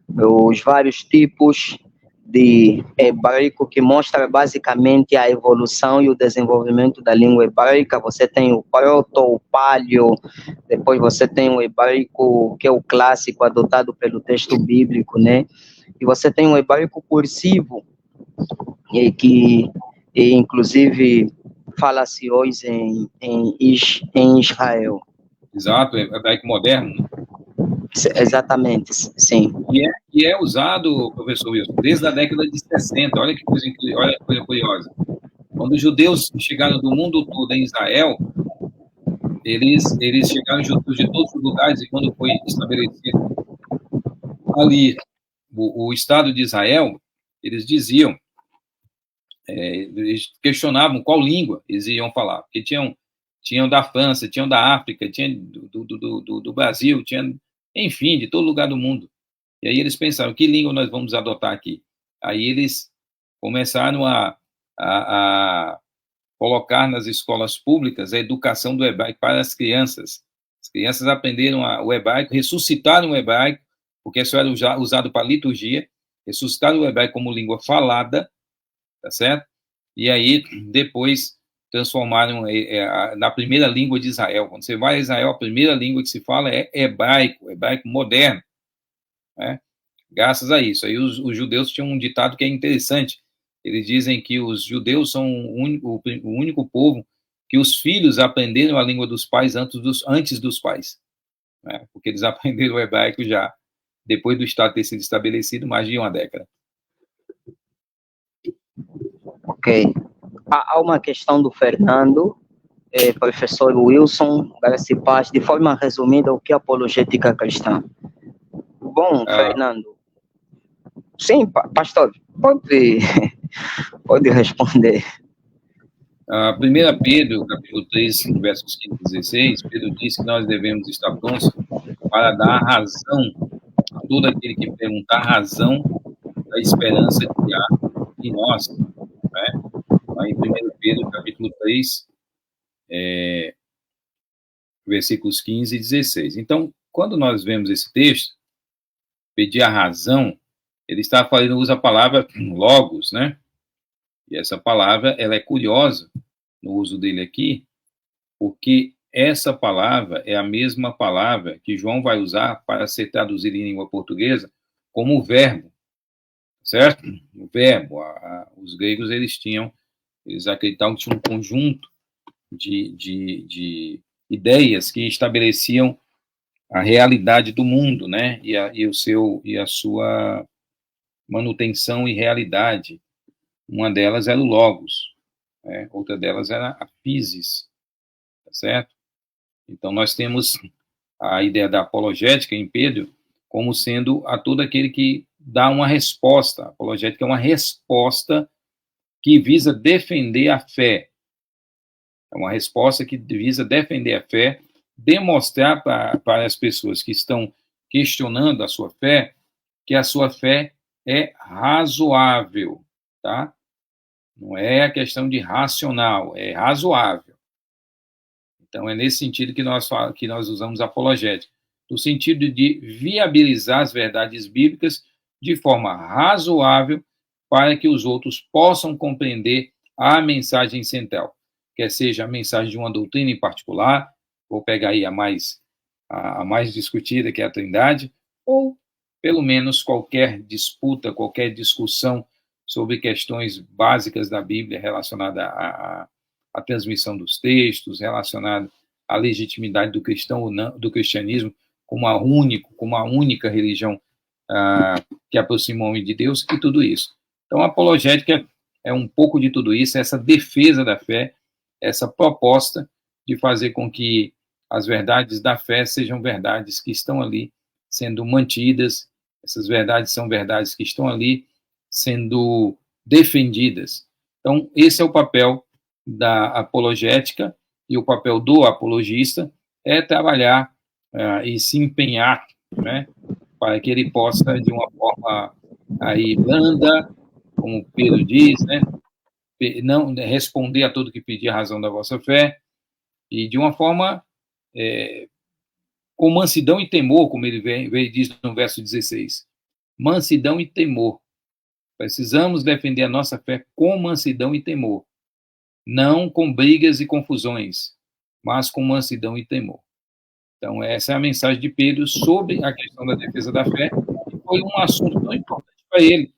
os vários tipos de hebraico que mostra basicamente a evolução e o desenvolvimento da língua hebraica. Você tem o proto, o paleo, depois você tem o hebraico que é o clássico adotado pelo texto bíblico, né? E você tem o hebraico cursivo, que inclusive fala-se hoje em Israel. Exato, é hebraico moderno, né? Exatamente, sim. E é usado, professor Wilson, desde a década de 60. Olha que coisa curiosa. Quando os judeus chegaram do mundo todo em Israel, eles chegaram judeus de todos os lugares, e quando foi estabelecido ali o Estado de Israel, eles diziam, eles questionavam qual língua eles iam falar, porque tinham da França, tinham da África, tinham do Brasil, enfim, de todo lugar do mundo. E aí eles pensaram, que língua nós vamos adotar aqui? Aí eles começaram a colocar nas escolas públicas a educação do hebraico para as crianças. As crianças aprenderam o hebraico, ressuscitaram o hebraico, porque isso era usado para liturgia, ressuscitaram o hebraico como língua falada, tá certo? E aí, depois, transformaram na primeira língua de Israel. Quando você vai a Israel, a primeira língua que se fala é hebraico moderno, né? Graças a isso. Aí os judeus tinham um ditado que é interessante. Eles dizem que os judeus são o único povo que os filhos aprenderam a língua dos pais antes dos pais, né? Porque eles aprenderam o hebraico já depois do Estado ter sido estabelecido mais de uma década. Ok. Há uma questão do Fernando, professor Wilson, Graça e Paz, de forma resumida, o que é apologética cristã? Bom, Fernando, sim, pastor, pode responder. 1 Pedro, capítulo 3, versos 15 e 16, Pedro diz que nós devemos estar prontos para dar razão a todo aquele que perguntar a razão da esperança que há em nós, né? Aí, 1 Pedro, capítulo 3, versículos 15 e 16. Então, quando nós vemos esse texto, pedir a razão, ele está falando, usa a palavra logos, né? E essa palavra, ela é curiosa no uso dele aqui, porque essa palavra é a mesma palavra que João vai usar para ser traduzida em língua portuguesa como verbo, certo? O verbo. Os gregos, eles acreditavam que tinha um conjunto de ideias que estabeleciam a realidade do mundo, né? E a sua manutenção e realidade. Uma delas era o logos, né? Outra delas era a physis, tá certo? Então nós temos a ideia da apologética em Pedro como sendo a todo aquele que dá uma resposta. A apologética é uma resposta que visa defender a fé. É uma resposta que visa defender a fé, demonstrar para as pessoas que estão questionando a sua fé, que a sua fé é razoável, tá? Não é a questão de racional, é razoável. Então, é nesse sentido que nós usamos apologética, no sentido de viabilizar as verdades bíblicas de forma razoável para que os outros possam compreender a mensagem central, quer seja a mensagem de uma doutrina em particular, vou pegar aí a mais discutida, que é a Trindade, ou pelo menos qualquer disputa, qualquer discussão sobre questões básicas da Bíblia relacionada à transmissão dos textos, relacionada à legitimidade do cristão ou não, do cristianismo como a única religião que aproxima o homem de Deus, e tudo isso. Então, a apologética é um pouco de tudo isso, essa defesa da fé, essa proposta de fazer com que as verdades da fé sejam verdades que estão ali sendo mantidas, essas verdades são verdades que estão ali sendo defendidas. Então, esse é o papel da apologética, e o papel do apologista é trabalhar e se empenhar, né, para que ele possa, de uma forma aí blanda, como Pedro diz, né, não responder a tudo que pedir a razão da vossa fé, e de uma forma com mansidão e temor, como ele diz no verso 16. Mansidão e temor. Precisamos defender a nossa fé com mansidão e temor. Não com brigas e confusões, mas com mansidão e temor. Então, essa é a mensagem de Pedro sobre a questão da defesa da fé, que foi um assunto tão importante para ele.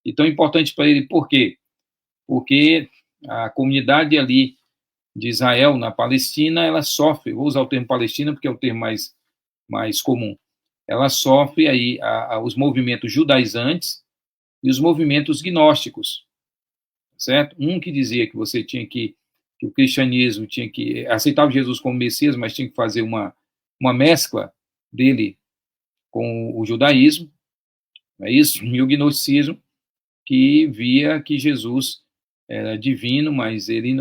E tão importante para ele por quê? Porque a comunidade ali de Israel, na Palestina, ela sofre, vou usar o termo Palestina porque é o termo mais comum, ela sofre aí os movimentos judaizantes e os movimentos gnósticos, certo? Um que dizia que você tinha que o cristianismo tinha que aceitava Jesus como Messias, mas tinha que fazer uma mescla dele com o judaísmo, não é isso? E o gnosticismo, que via que Jesus era divino, mas ele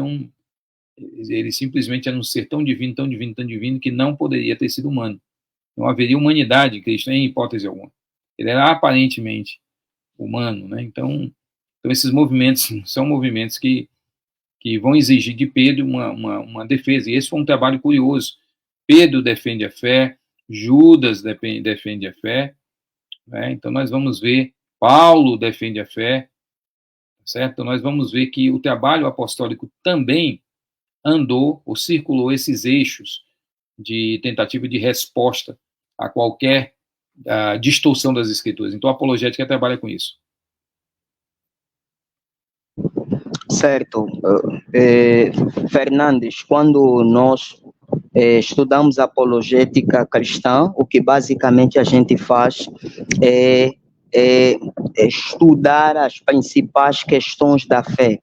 simplesmente era um ser tão divino, tão divino, tão divino, que não poderia ter sido humano. Não haveria humanidade em Cristo, em hipótese alguma. Ele era aparentemente humano, né? Então esses movimentos são movimentos que vão exigir de Pedro uma defesa, e esse foi um trabalho curioso. Pedro defende a fé, Judas defende a fé, né? Então nós vamos ver, Paulo defende a fé, certo? Então nós vamos ver que o trabalho apostólico também andou ou circulou esses eixos de tentativa de resposta a qualquer distorção das escrituras. Então a apologética trabalha com isso. Certo. Fernandes, quando nós estudamos apologética cristã, o que basicamente a gente faz é estudar as principais questões da fé.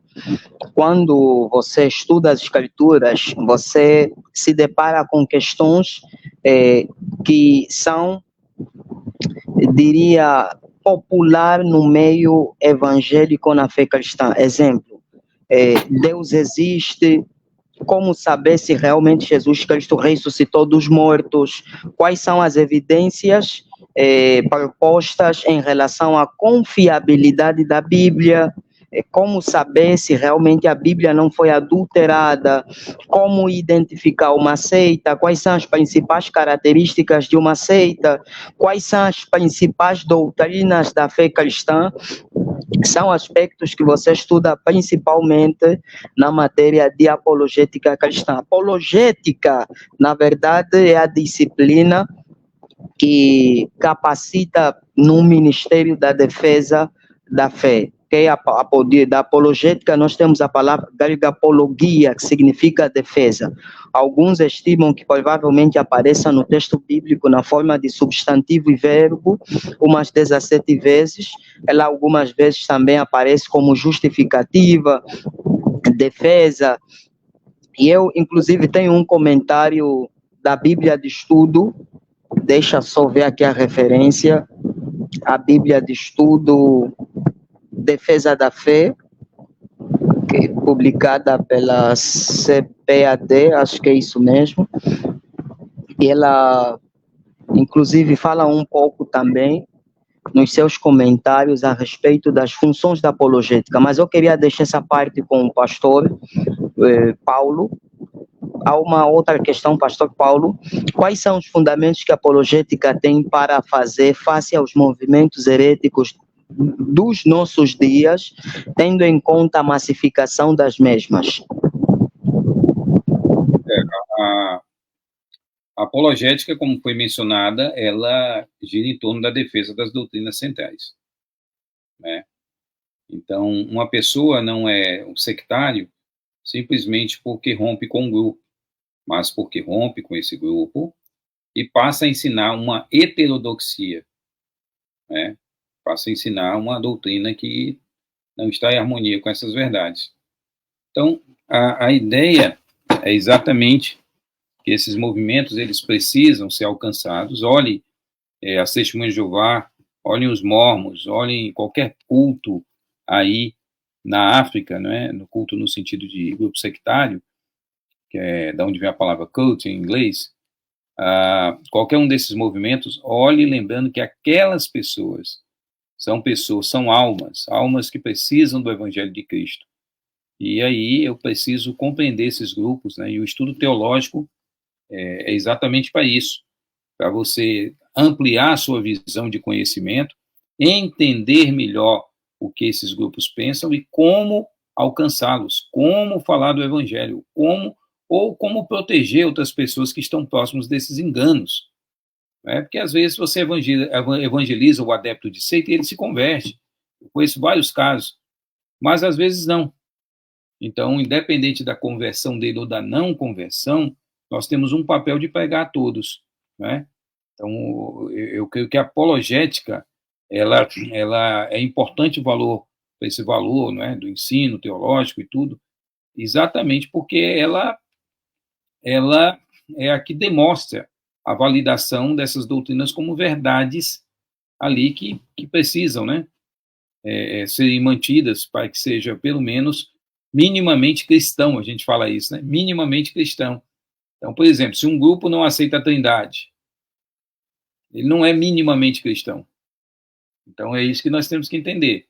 Quando você estuda as escrituras, você se depara com questões que são, diria, popular no meio evangélico na fé cristã. Exemplo, Deus existe. Como saber se realmente Jesus Cristo ressuscitou dos mortos? Quais são as evidências propostas em relação à confiabilidade da Bíblia? Como saber se realmente a Bíblia não foi adulterada? Como identificar uma seita? Quais são as principais características de uma seita? Quais são as principais doutrinas da fé cristã? São aspectos que você estuda principalmente na matéria de apologética cristã. Apologética, na verdade, é a disciplina que capacita no Ministério da Defesa da Fé. Que da apologética, nós temos a palavra grega apologia, que significa defesa. Alguns estimam que provavelmente apareça no texto bíblico na forma de substantivo e verbo umas 17 vezes. Ela algumas vezes também aparece como justificativa, defesa. E eu, inclusive, tenho um comentário da Bíblia de Estudo. Deixa só ver aqui a referência. A Bíblia de Estudo Defesa da Fé, que é publicada pela CPAD, acho que é isso mesmo. E ela, inclusive, fala um pouco também nos seus comentários a respeito das funções da apologética, mas eu queria deixar essa parte com o pastor Paulo. Há uma outra questão, pastor Paulo. Quais são os fundamentos que a apologética tem para fazer face aos movimentos heréticos dos nossos dias, tendo em conta a massificação das mesmas? A A apologética, como foi mencionada, ela gira em torno da defesa das doutrinas centrais, né? Então, uma pessoa não é um sectário simplesmente porque rompe com um grupo, mas porque rompe com esse grupo e passa a ensinar uma heterodoxia, né? Passa a ensinar uma doutrina que não está em harmonia com essas verdades. Então, a ideia é exatamente que esses movimentos eles precisam ser alcançados. Olhe as Testemunhas de Jeová, olhem os mormons, olhem qualquer culto aí na África, né, no culto no sentido de grupo sectário, que é da onde vem a palavra cult em inglês. Qualquer um desses movimentos, olhe lembrando que aquelas pessoas, são almas que precisam do Evangelho de Cristo. E aí eu preciso compreender esses grupos, né, e o estudo teológico é exatamente para isso, para você ampliar a sua visão de conhecimento, entender melhor o que esses grupos pensam e como alcançá-los, como falar do Evangelho, como proteger outras pessoas que estão próximos desses enganos. Né? Porque às vezes você evangeliza o adepto de seita e ele se converte. Eu conheço vários casos, mas às vezes não. Então, independente da conversão dele ou da não conversão, nós temos um papel de pregar a todos, né? Então, eu creio que a apologética, ela é importante esse valor, né, do ensino teológico e tudo, exatamente porque ela é a que demonstra a validação dessas doutrinas como verdades ali que precisam, né, serem mantidas para que seja, pelo menos, minimamente cristão, a gente fala isso, né, minimamente cristão. Então, por exemplo, se um grupo não aceita a Trindade, ele não é minimamente cristão. Então, é isso que nós temos que entender,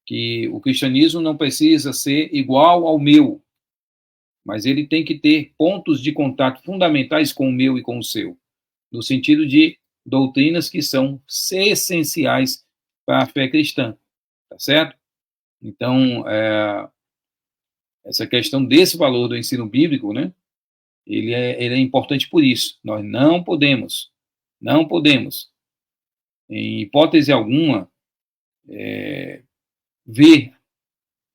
que o cristianismo não precisa ser igual ao meu, mas ele tem que ter pontos de contato fundamentais com o meu e com o seu, no sentido de doutrinas que são essenciais para a fé cristã, tá certo? Então, essa questão desse valor do ensino bíblico, né, ele é importante por isso. Nós não podemos, em hipótese alguma, ver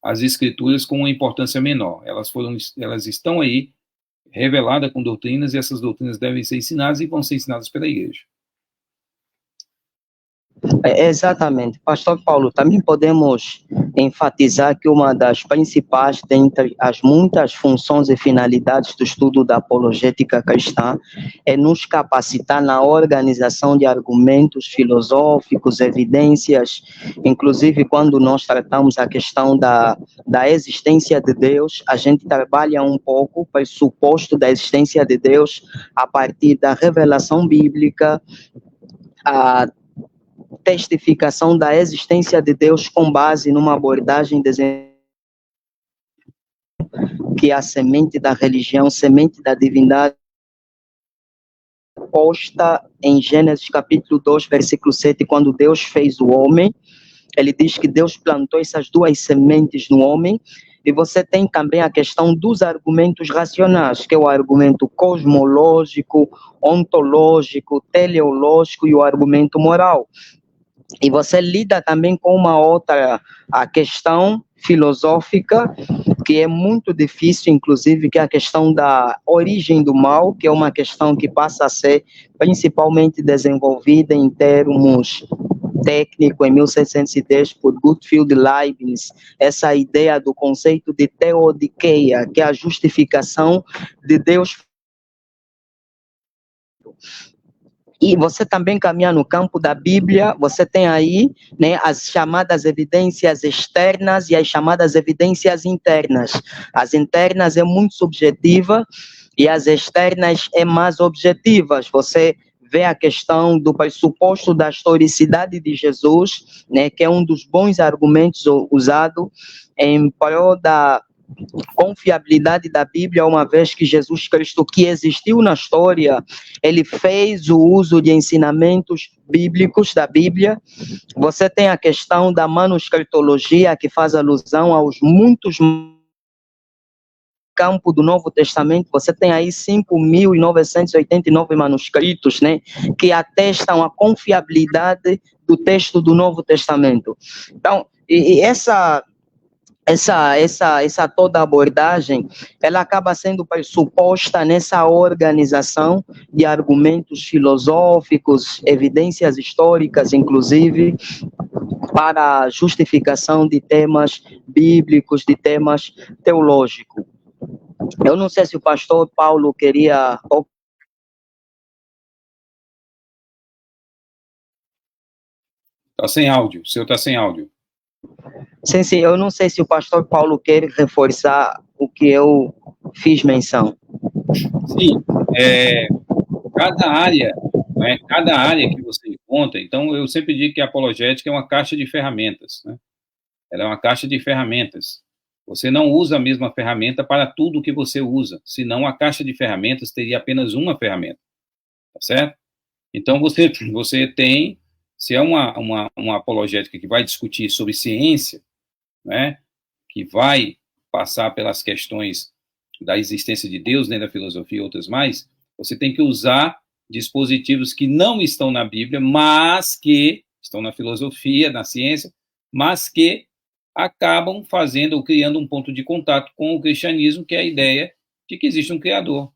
as escrituras com uma importância menor. Elas estão aí, reveladas com doutrinas, e essas doutrinas devem ser ensinadas e vão ser ensinadas pela igreja. Exatamente. Pastor Paulo, também podemos enfatizar que uma das principais, dentre as muitas funções e finalidades do estudo da apologética cristã, é nos capacitar na organização de argumentos filosóficos, evidências, inclusive quando nós tratamos a questão da existência de Deus, a gente trabalha um pouco o pressuposto da existência de Deus a partir da revelação bíblica, a testificação da existência de Deus com base numa abordagem que é a semente da religião, semente da divindade, posta em Gênesis capítulo 2, versículo 7, quando Deus fez o homem, ele diz que Deus plantou essas duas sementes no homem, e você tem também a questão dos argumentos racionais, que é o argumento cosmológico, ontológico, teleológico e o argumento moral. E você lida também com uma outra a questão filosófica, que é muito difícil, inclusive, que é a questão da origem do mal, que é uma questão que passa a ser principalmente desenvolvida em termos técnicos em 1710 por Gottfried Leibniz, essa ideia do conceito de teodiceia, que é a justificação de Deus. E você também caminha no campo da Bíblia, você tem aí, né, as chamadas evidências externas e as chamadas evidências internas. As internas é muito subjetiva e as externas é mais objetivas. Você vê a questão do pressuposto da historicidade de Jesus, né, que é um dos bons argumentos usado em prol da confiabilidade da Bíblia, uma vez que Jesus Cristo, que existiu na história, ele fez o uso de ensinamentos bíblicos da Bíblia. Você tem a questão da manuscritologia, que faz alusão aos muitos campo do Novo Testamento, você tem aí 5.989 manuscritos, né, que atestam a confiabilidade do texto do Novo Testamento. Então, essa toda abordagem, ela acaba sendo pressuposta nessa organização de argumentos filosóficos, evidências históricas, inclusive, para a justificação de temas bíblicos, de temas teológicos. Eu não sei se o pastor Paulo queria... Está sem áudio, o seu está sem áudio. Sim, eu não sei se o pastor Paulo quer reforçar o que eu fiz menção. Sim, cada área, né, cada área que você encontra, então eu sempre digo que a apologética é uma caixa de ferramentas, né? Ela é uma caixa de ferramentas. Você não usa a mesma ferramenta para tudo que você usa, senão a caixa de ferramentas teria apenas uma ferramenta, tá certo? Então você tem, se é uma apologética que vai discutir sobre ciência, né, que vai passar pelas questões da existência de Deus, né, da filosofia e outras mais, você tem que usar dispositivos que não estão na Bíblia, mas que estão na filosofia, na ciência, mas que acabam fazendo ou criando um ponto de contato com o cristianismo, que é a ideia de que existe um Criador.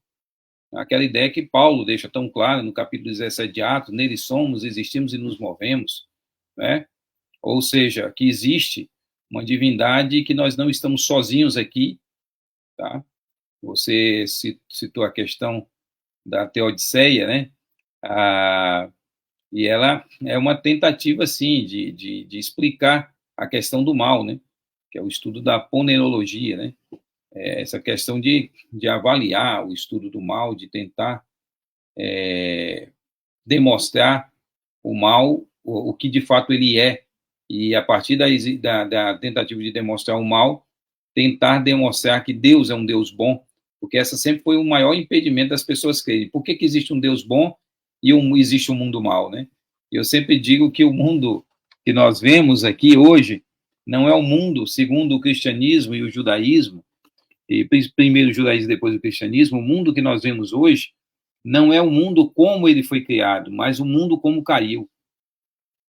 Aquela ideia que Paulo deixa tão clara no capítulo 17 de Atos, nele somos, existimos e nos movemos, né? Ou seja, que existe uma divindade, que nós não estamos sozinhos aqui, tá? Você citou a questão da Teodiceia, né? E ela é uma tentativa, assim, de explicar a questão do mal, né? Que é o estudo da ponerologia, né? Essa questão de avaliar o estudo do mal, de tentar demonstrar o mal, o que de fato ele é, e a partir da tentativa de demonstrar o mal, tentar demonstrar que Deus é um Deus bom, porque essa sempre foi o maior impedimento das pessoas crerem. Por que existe um Deus bom e existe um mundo mal, né? Eu sempre digo que o mundo que nós vemos aqui hoje não é o mundo segundo o cristianismo e o judaísmo, e primeiro o judaísmo, depois o cristianismo. O mundo que nós vemos hoje não é o mundo como ele foi criado, mas o mundo como caiu.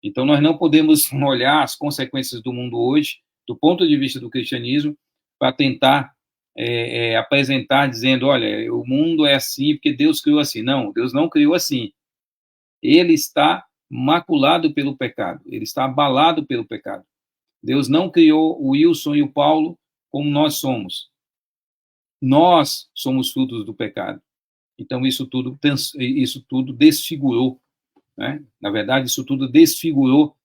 Então, nós não podemos olhar as consequências do mundo hoje, do ponto de vista do cristianismo, para tentar apresentar dizendo, olha, o mundo é assim porque Deus criou assim. Não, Deus não criou assim. Ele está maculado pelo pecado, ele está abalado pelo pecado. Deus não criou o Wilson e o Paulo como nós somos. Nós somos frutos do pecado. Então, isso tudo desfigurou, né? Na verdade, isso tudo desfigurou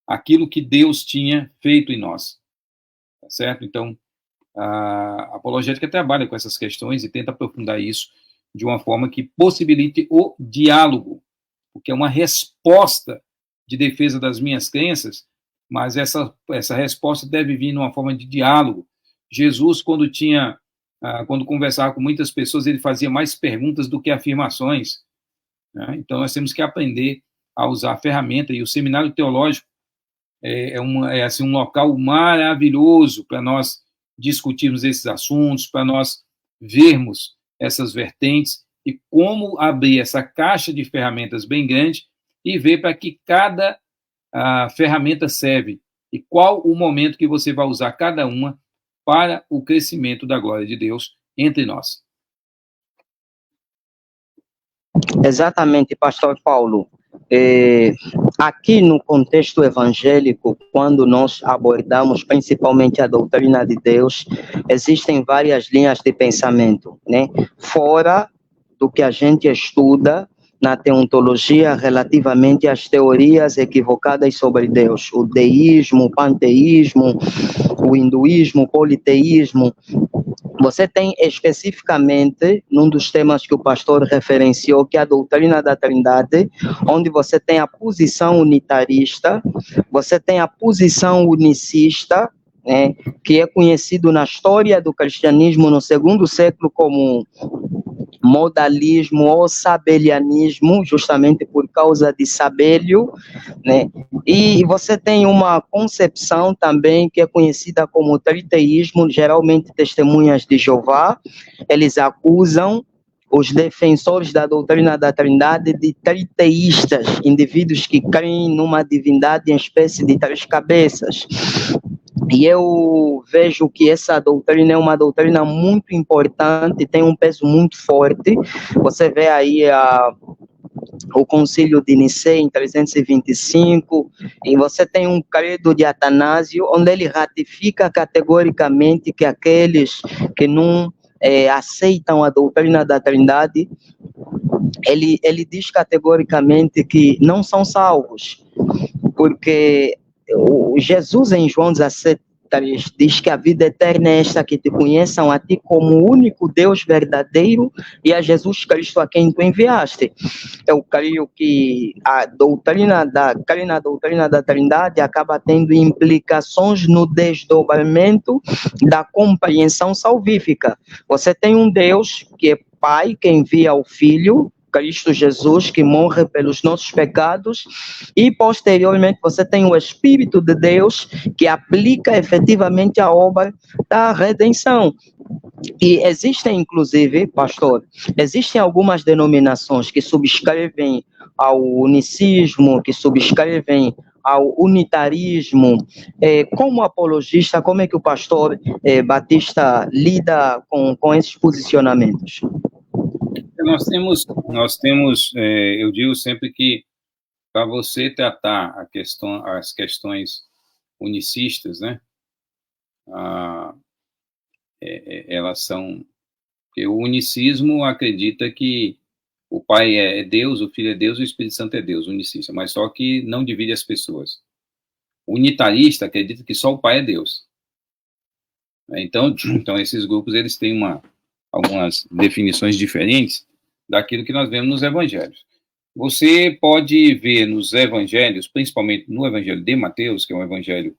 aquilo que Deus tinha feito em nós. Tá certo? Então, a apologética trabalha com essas questões e tenta aprofundar isso de uma forma que possibilite o diálogo, porque é uma resposta de defesa das minhas crenças, mas essa resposta deve vir numa forma de diálogo. Jesus, quando conversava com muitas pessoas, ele fazia mais perguntas do que afirmações, né? Então, nós temos que aprender a usar a ferramenta, e o seminário teológico assim, um local maravilhoso para nós discutirmos esses assuntos, para nós vermos essas vertentes e como abrir essa caixa de ferramentas bem grande e ver para que cada ferramenta serve e qual o momento que você vai usar cada uma para o crescimento da glória de Deus entre nós. Exatamente, pastor Paulo. Aqui no contexto evangélico, quando nós abordamos principalmente a doutrina de Deus, existem várias linhas de pensamento, né? Fora do que a gente estuda na teontologia relativamente às teorias equivocadas sobre Deus, o deísmo, o panteísmo, o hinduísmo, o politeísmo. Você tem especificamente, num dos temas que o pastor referenciou, que é a doutrina da Trindade, onde você tem a posição unitarista, você tem a posição unicista, né, que é conhecido na história do cristianismo no 2º século como modalismo ou sabelianismo, justamente por causa de Sabélio, né? E você tem uma concepção também que é conhecida como triteísmo, geralmente testemunhas de Jeová, eles acusam os defensores da doutrina da Trindade de triteístas, indivíduos que creem numa divindade em espécie de três cabeças. E eu vejo que essa doutrina é uma doutrina muito importante, tem um peso muito forte. Você vê aí o Concílio de Nicéia em 325, e você tem um credo de Atanásio, onde ele ratifica categoricamente que aqueles que não aceitam a doutrina da Trindade, ele diz categoricamente que não são salvos, porque Jesus em João 17, diz que a vida eterna é esta, que te conheçam a ti como o único Deus verdadeiro e a Jesus Cristo a quem tu enviaste. Eu creio que crer na doutrina da Trindade acaba tendo implicações no desdobramento da compreensão salvífica. Você tem um Deus que é Pai, que envia o Filho, Cristo Jesus, que morre pelos nossos pecados, e posteriormente você tem o Espírito de Deus, que aplica efetivamente a obra da redenção. E existem, inclusive, pastor, existem algumas denominações que subscrevem ao unicismo, que subscrevem ao unitarismo. Como apologista, como é que o pastor Batista lida com esses posicionamentos? Nós temos, eu digo sempre que para você tratar as questões unicistas, né, elas são, porque o unicismo acredita que o Pai é Deus, o Filho é Deus, o Espírito Santo é Deus, unicista, mas só que não divide as pessoas. O unitarista acredita que só o Pai é Deus. Então esses grupos, eles têm algumas definições diferentes daquilo que nós vemos nos evangelhos. Você pode ver nos evangelhos, principalmente no evangelho de Mateus, que é um evangelho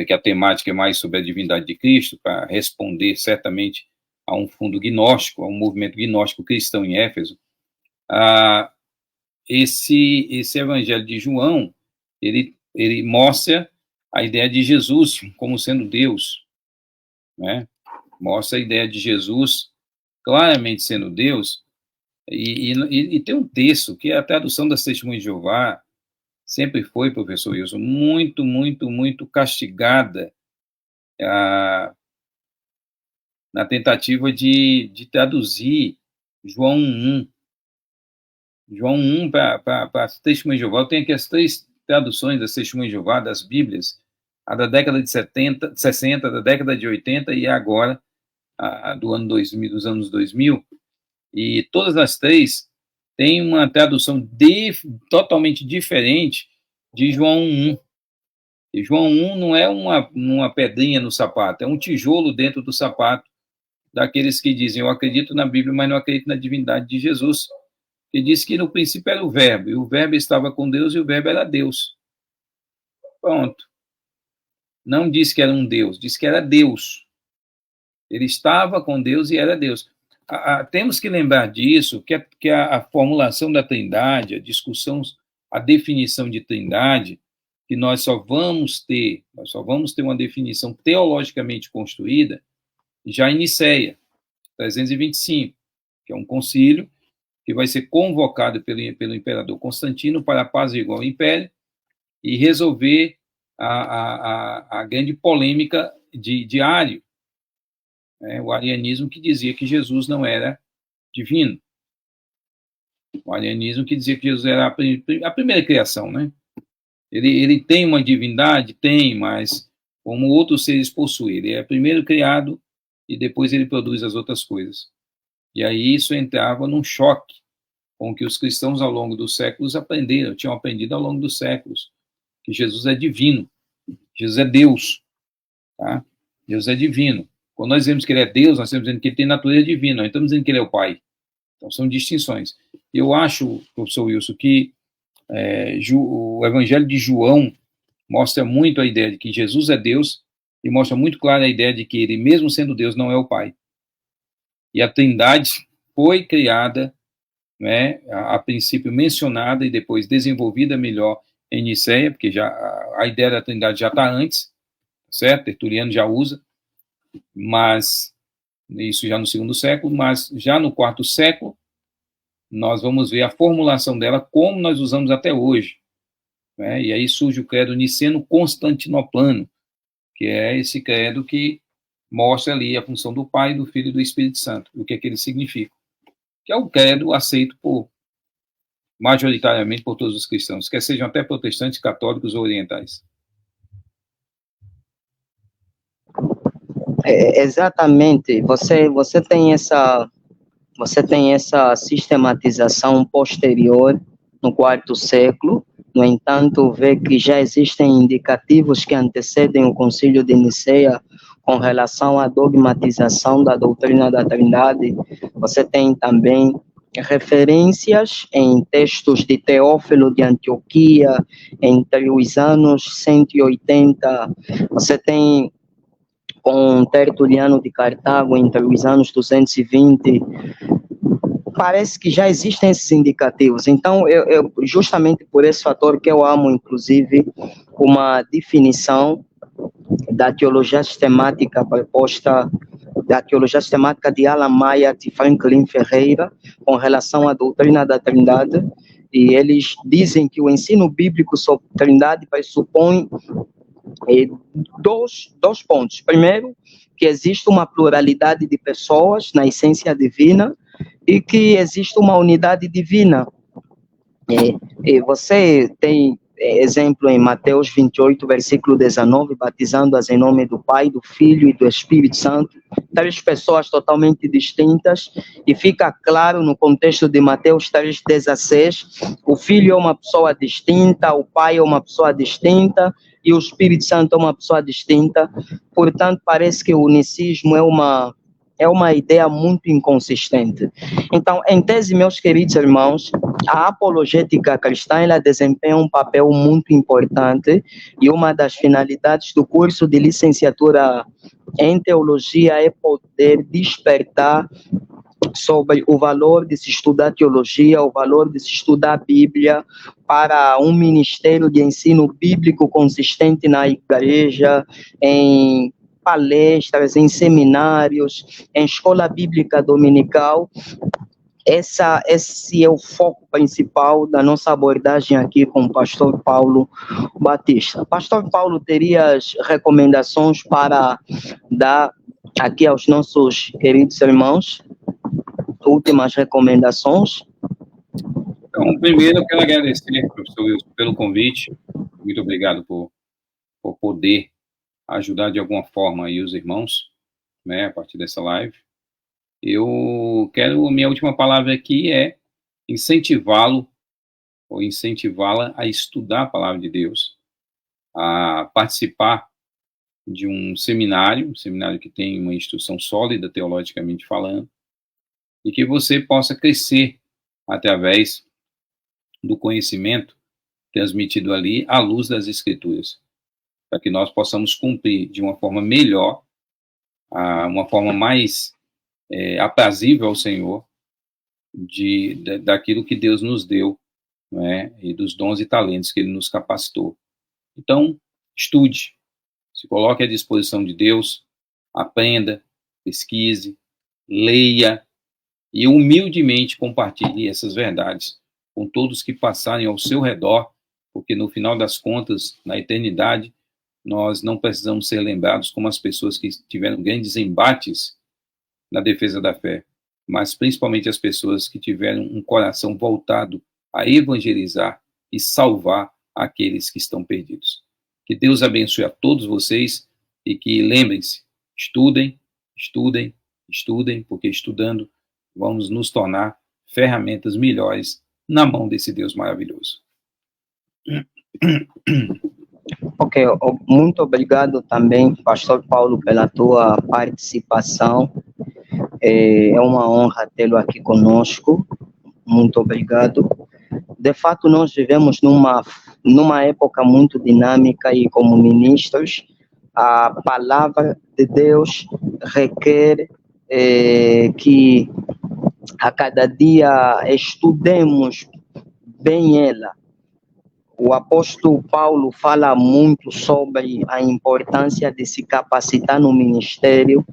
que a temática é mais sobre a divindade de Cristo, para responder certamente a um fundo gnóstico, a um movimento gnóstico cristão em Éfeso. Esse evangelho de João, ele mostra a ideia de Jesus como sendo Deus, né? Mostra a ideia de Jesus claramente sendo Deus, e tem um texto que a tradução das Testemunhas de Jeová sempre foi, professor Wilson, muito, muito, muito castigada na tentativa de traduzir João 1. João 1 para as Testemunhas de Jeová. Eu tenho aqui as 3 traduções das Testemunhas de Jeová, das Bíblias, a da década de 60, da década de 80 e agora a do ano 2000, dos anos 2000. E todas as 3 têm uma tradução totalmente diferente de João 1. E João 1 não é uma pedrinha no sapato, é um tijolo dentro do sapato daqueles que dizem, eu acredito na Bíblia, mas não acredito na divindade de Jesus. Que diz que no princípio era o Verbo, e o Verbo estava com Deus, e o Verbo era Deus. Pronto. Não diz que era um Deus, diz que era Deus. Ele estava com Deus e era Deus. Temos que lembrar disso, que a formulação da Trindade, a discussão, a definição de Trindade, que nós só vamos ter uma definição teologicamente construída já em Nicéia, 325, que é um concílio que vai ser convocado pelo imperador Constantino para apaziguar o império e resolver a grande polêmica de Ário, né? O arianismo que dizia que Jesus não era divino. O arianismo que dizia que Jesus era a primeira criação, né? Ele tem uma divindade? Tem, mas como outros seres possuem. Ele é primeiro criado e depois ele produz as outras coisas. E aí isso entrava num choque com o que os cristãos ao longo dos séculos tinham aprendido ao longo dos séculos, que Jesus é divino, Jesus é Deus, tá? Jesus é divino. Quando nós dizemos que ele é Deus, nós estamos dizendo que ele tem natureza divina, nós estamos dizendo que ele é o Pai. Então são distinções. Eu acho, professor Wilson, que o Evangelho de João mostra muito a ideia de que Jesus é Deus e mostra muito clara a ideia de que ele, mesmo sendo Deus, não é o Pai. E a Trindade foi criada, né, a princípio mencionada e depois desenvolvida melhor em Nicéia, porque já a ideia da Trindade já está antes, certo? Tertuliano já usa, mas isso já no segundo século, mas já no quarto século nós vamos ver a formulação dela como nós usamos até hoje, né? E aí surge o credo niceno-constantinoplano, que é esse credo que mostra ali a função do Pai, do Filho e do Espírito Santo, o que é que ele significa, que é o credo aceito majoritariamente por todos os cristãos, quer sejam até protestantes, católicos ou orientais. Exatamente, você tem essa sistematização posterior no quarto século. No entanto, vê que já existem indicativos que antecedem o Concílio de Nicéia com relação à dogmatização da doutrina da Trindade. Você tem também referências em textos de Teófilo de Antioquia entre os anos 180. Você tem com Tertuliano de Cartago entre os anos 220. Parece que já existem esses indicativos. Então, eu justamente por esse fator que eu amo, inclusive, uma definição da teologia sistemática proposta, da teologia sistemática de Alan Maia e Franklin Ferreira, com relação à doutrina da Trindade, e eles dizem que o ensino bíblico sobre Trindade pressupõe dois pontos. Primeiro, que existe uma pluralidade de pessoas na essência divina, e que existe uma unidade divina. E você tem exemplo em Mateus 28, versículo 19, batizando-as em nome do Pai, do Filho e do Espírito Santo, 3 pessoas totalmente distintas, e fica claro no contexto de Mateus 3,16, o Filho é uma pessoa distinta, o Pai é uma pessoa distinta, e o Espírito Santo é uma pessoa distinta. Portanto, parece que o unicismo é uma ideia muito inconsistente. Então, em tese, meus queridos irmãos, a apologética cristã ela desempenha um papel muito importante, e uma das finalidades do curso de licenciatura em teologia é poder despertar sobre o valor de se estudar teologia, o valor de se estudar a Bíblia para um ministério de ensino bíblico consistente na igreja, em palestras, em em escola bíblica dominical. Esse é o foco principal da nossa abordagem aqui com o pastor Paulo Batista. Pastor Paulo, terias recomendações para dar aqui aos nossos queridos irmãos? Últimas recomendações? Então, primeiro eu quero agradecer, professor Wilson, pelo convite. Muito obrigado por poder ajudar de alguma forma aí os irmãos, né, a partir dessa live. Minha última palavra aqui é incentivá-lo ou incentivá-la a estudar a palavra de Deus, a participar de um seminário que tem uma instrução sólida, teologicamente falando, e que você possa crescer através do conhecimento transmitido ali à luz das Escrituras, para que nós possamos cumprir de uma forma melhor, uma forma mais aprazível ao Senhor, daquilo que Deus nos deu, né, e dos dons e talentos que Ele nos capacitou. Então, estude, se coloque à disposição de Deus, aprenda, pesquise, leia e humildemente compartilhe essas verdades com todos que passarem ao seu redor, porque no final das contas, na eternidade, nós não precisamos ser lembrados como as pessoas que tiveram grandes embates na defesa da fé, mas principalmente as pessoas que tiveram um coração voltado a evangelizar e salvar aqueles que estão perdidos. Que Deus abençoe a todos vocês e que lembrem-se, estudem, estudem, estudem, porque estudando vamos nos tornar ferramentas melhores na mão desse Deus maravilhoso. Ok, muito obrigado também, pastor Paulo, pela tua participação. É uma honra tê-lo aqui conosco. Muito obrigado. De fato, nós vivemos numa época muito dinâmica, e como ministros, a palavra de Deus requer que a cada dia estudemos bem ela. O apóstolo Paulo fala muito sobre a importância de se capacitar no ministério,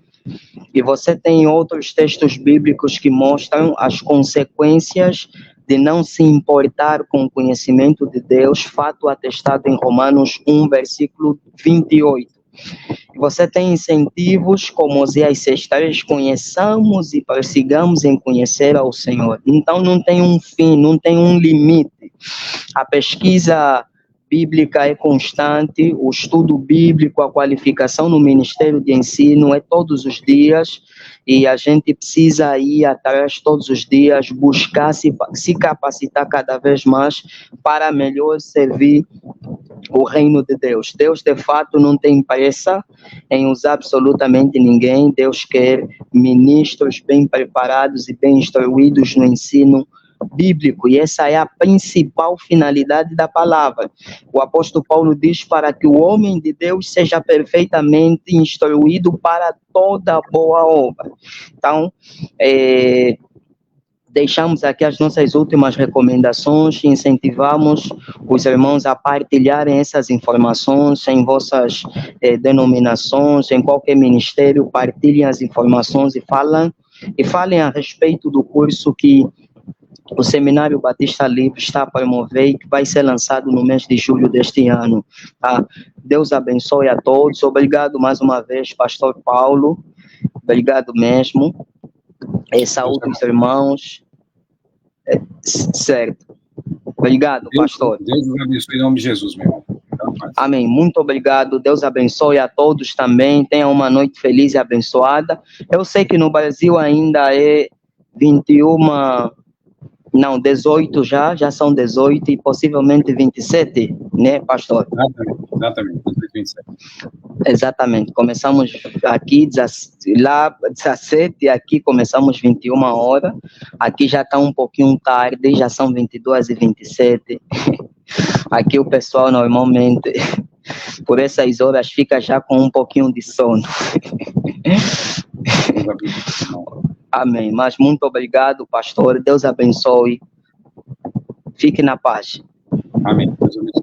e você tem outros textos bíblicos que mostram as consequências de não se importar com o conhecimento de Deus, fato atestado em Romanos 1, versículo 28. Você tem incentivos como Oséias 6:3, conheçamos e prossigamos em conhecer ao Senhor. Então não tem um fim, não tem um limite. A pesquisa bíblica é constante, o estudo bíblico, a qualificação no ministério de ensino é todos os dias, e a gente precisa ir atrás todos os dias, buscar se capacitar cada vez mais para melhor servir o reino de Deus. Deus, de fato, não tem pressa em usar absolutamente ninguém. Deus quer ministros bem preparados e bem instruídos no ensino bíblico, e essa é a principal finalidade da palavra. O apóstolo Paulo diz para que o homem de Deus seja perfeitamente instruído para toda boa obra. Então, deixamos aqui as nossas últimas recomendações e incentivamos os irmãos a partilharem essas informações em vossas denominações, em qualquer ministério. Partilhem as informações e falem a respeito do curso que o Seminário Batista Livre está a promover e que vai ser lançado no mês de julho deste ano. Tá? Deus abençoe a todos. Obrigado mais uma vez, pastor Paulo. Obrigado mesmo. Saúde os irmãos. Certo. Obrigado, pastor. Deus nos abençoe em nome de Jesus, meu irmão. Amém. Muito obrigado. Deus abençoe a todos também. Tenha uma noite feliz e abençoada. Eu sei que no Brasil ainda é 18 já são 18 e possivelmente 27, né, pastor? Exatamente, 27. Exatamente, começamos aqui, lá 17, aqui começamos 21 horas, aqui já está um pouquinho tarde, já são 22h27, aqui o pessoal normalmente, por essas horas, fica já com um pouquinho de sono. Amém. Mas muito obrigado, pastor. Deus abençoe. Fique na paz. Amém. Deus abençoe.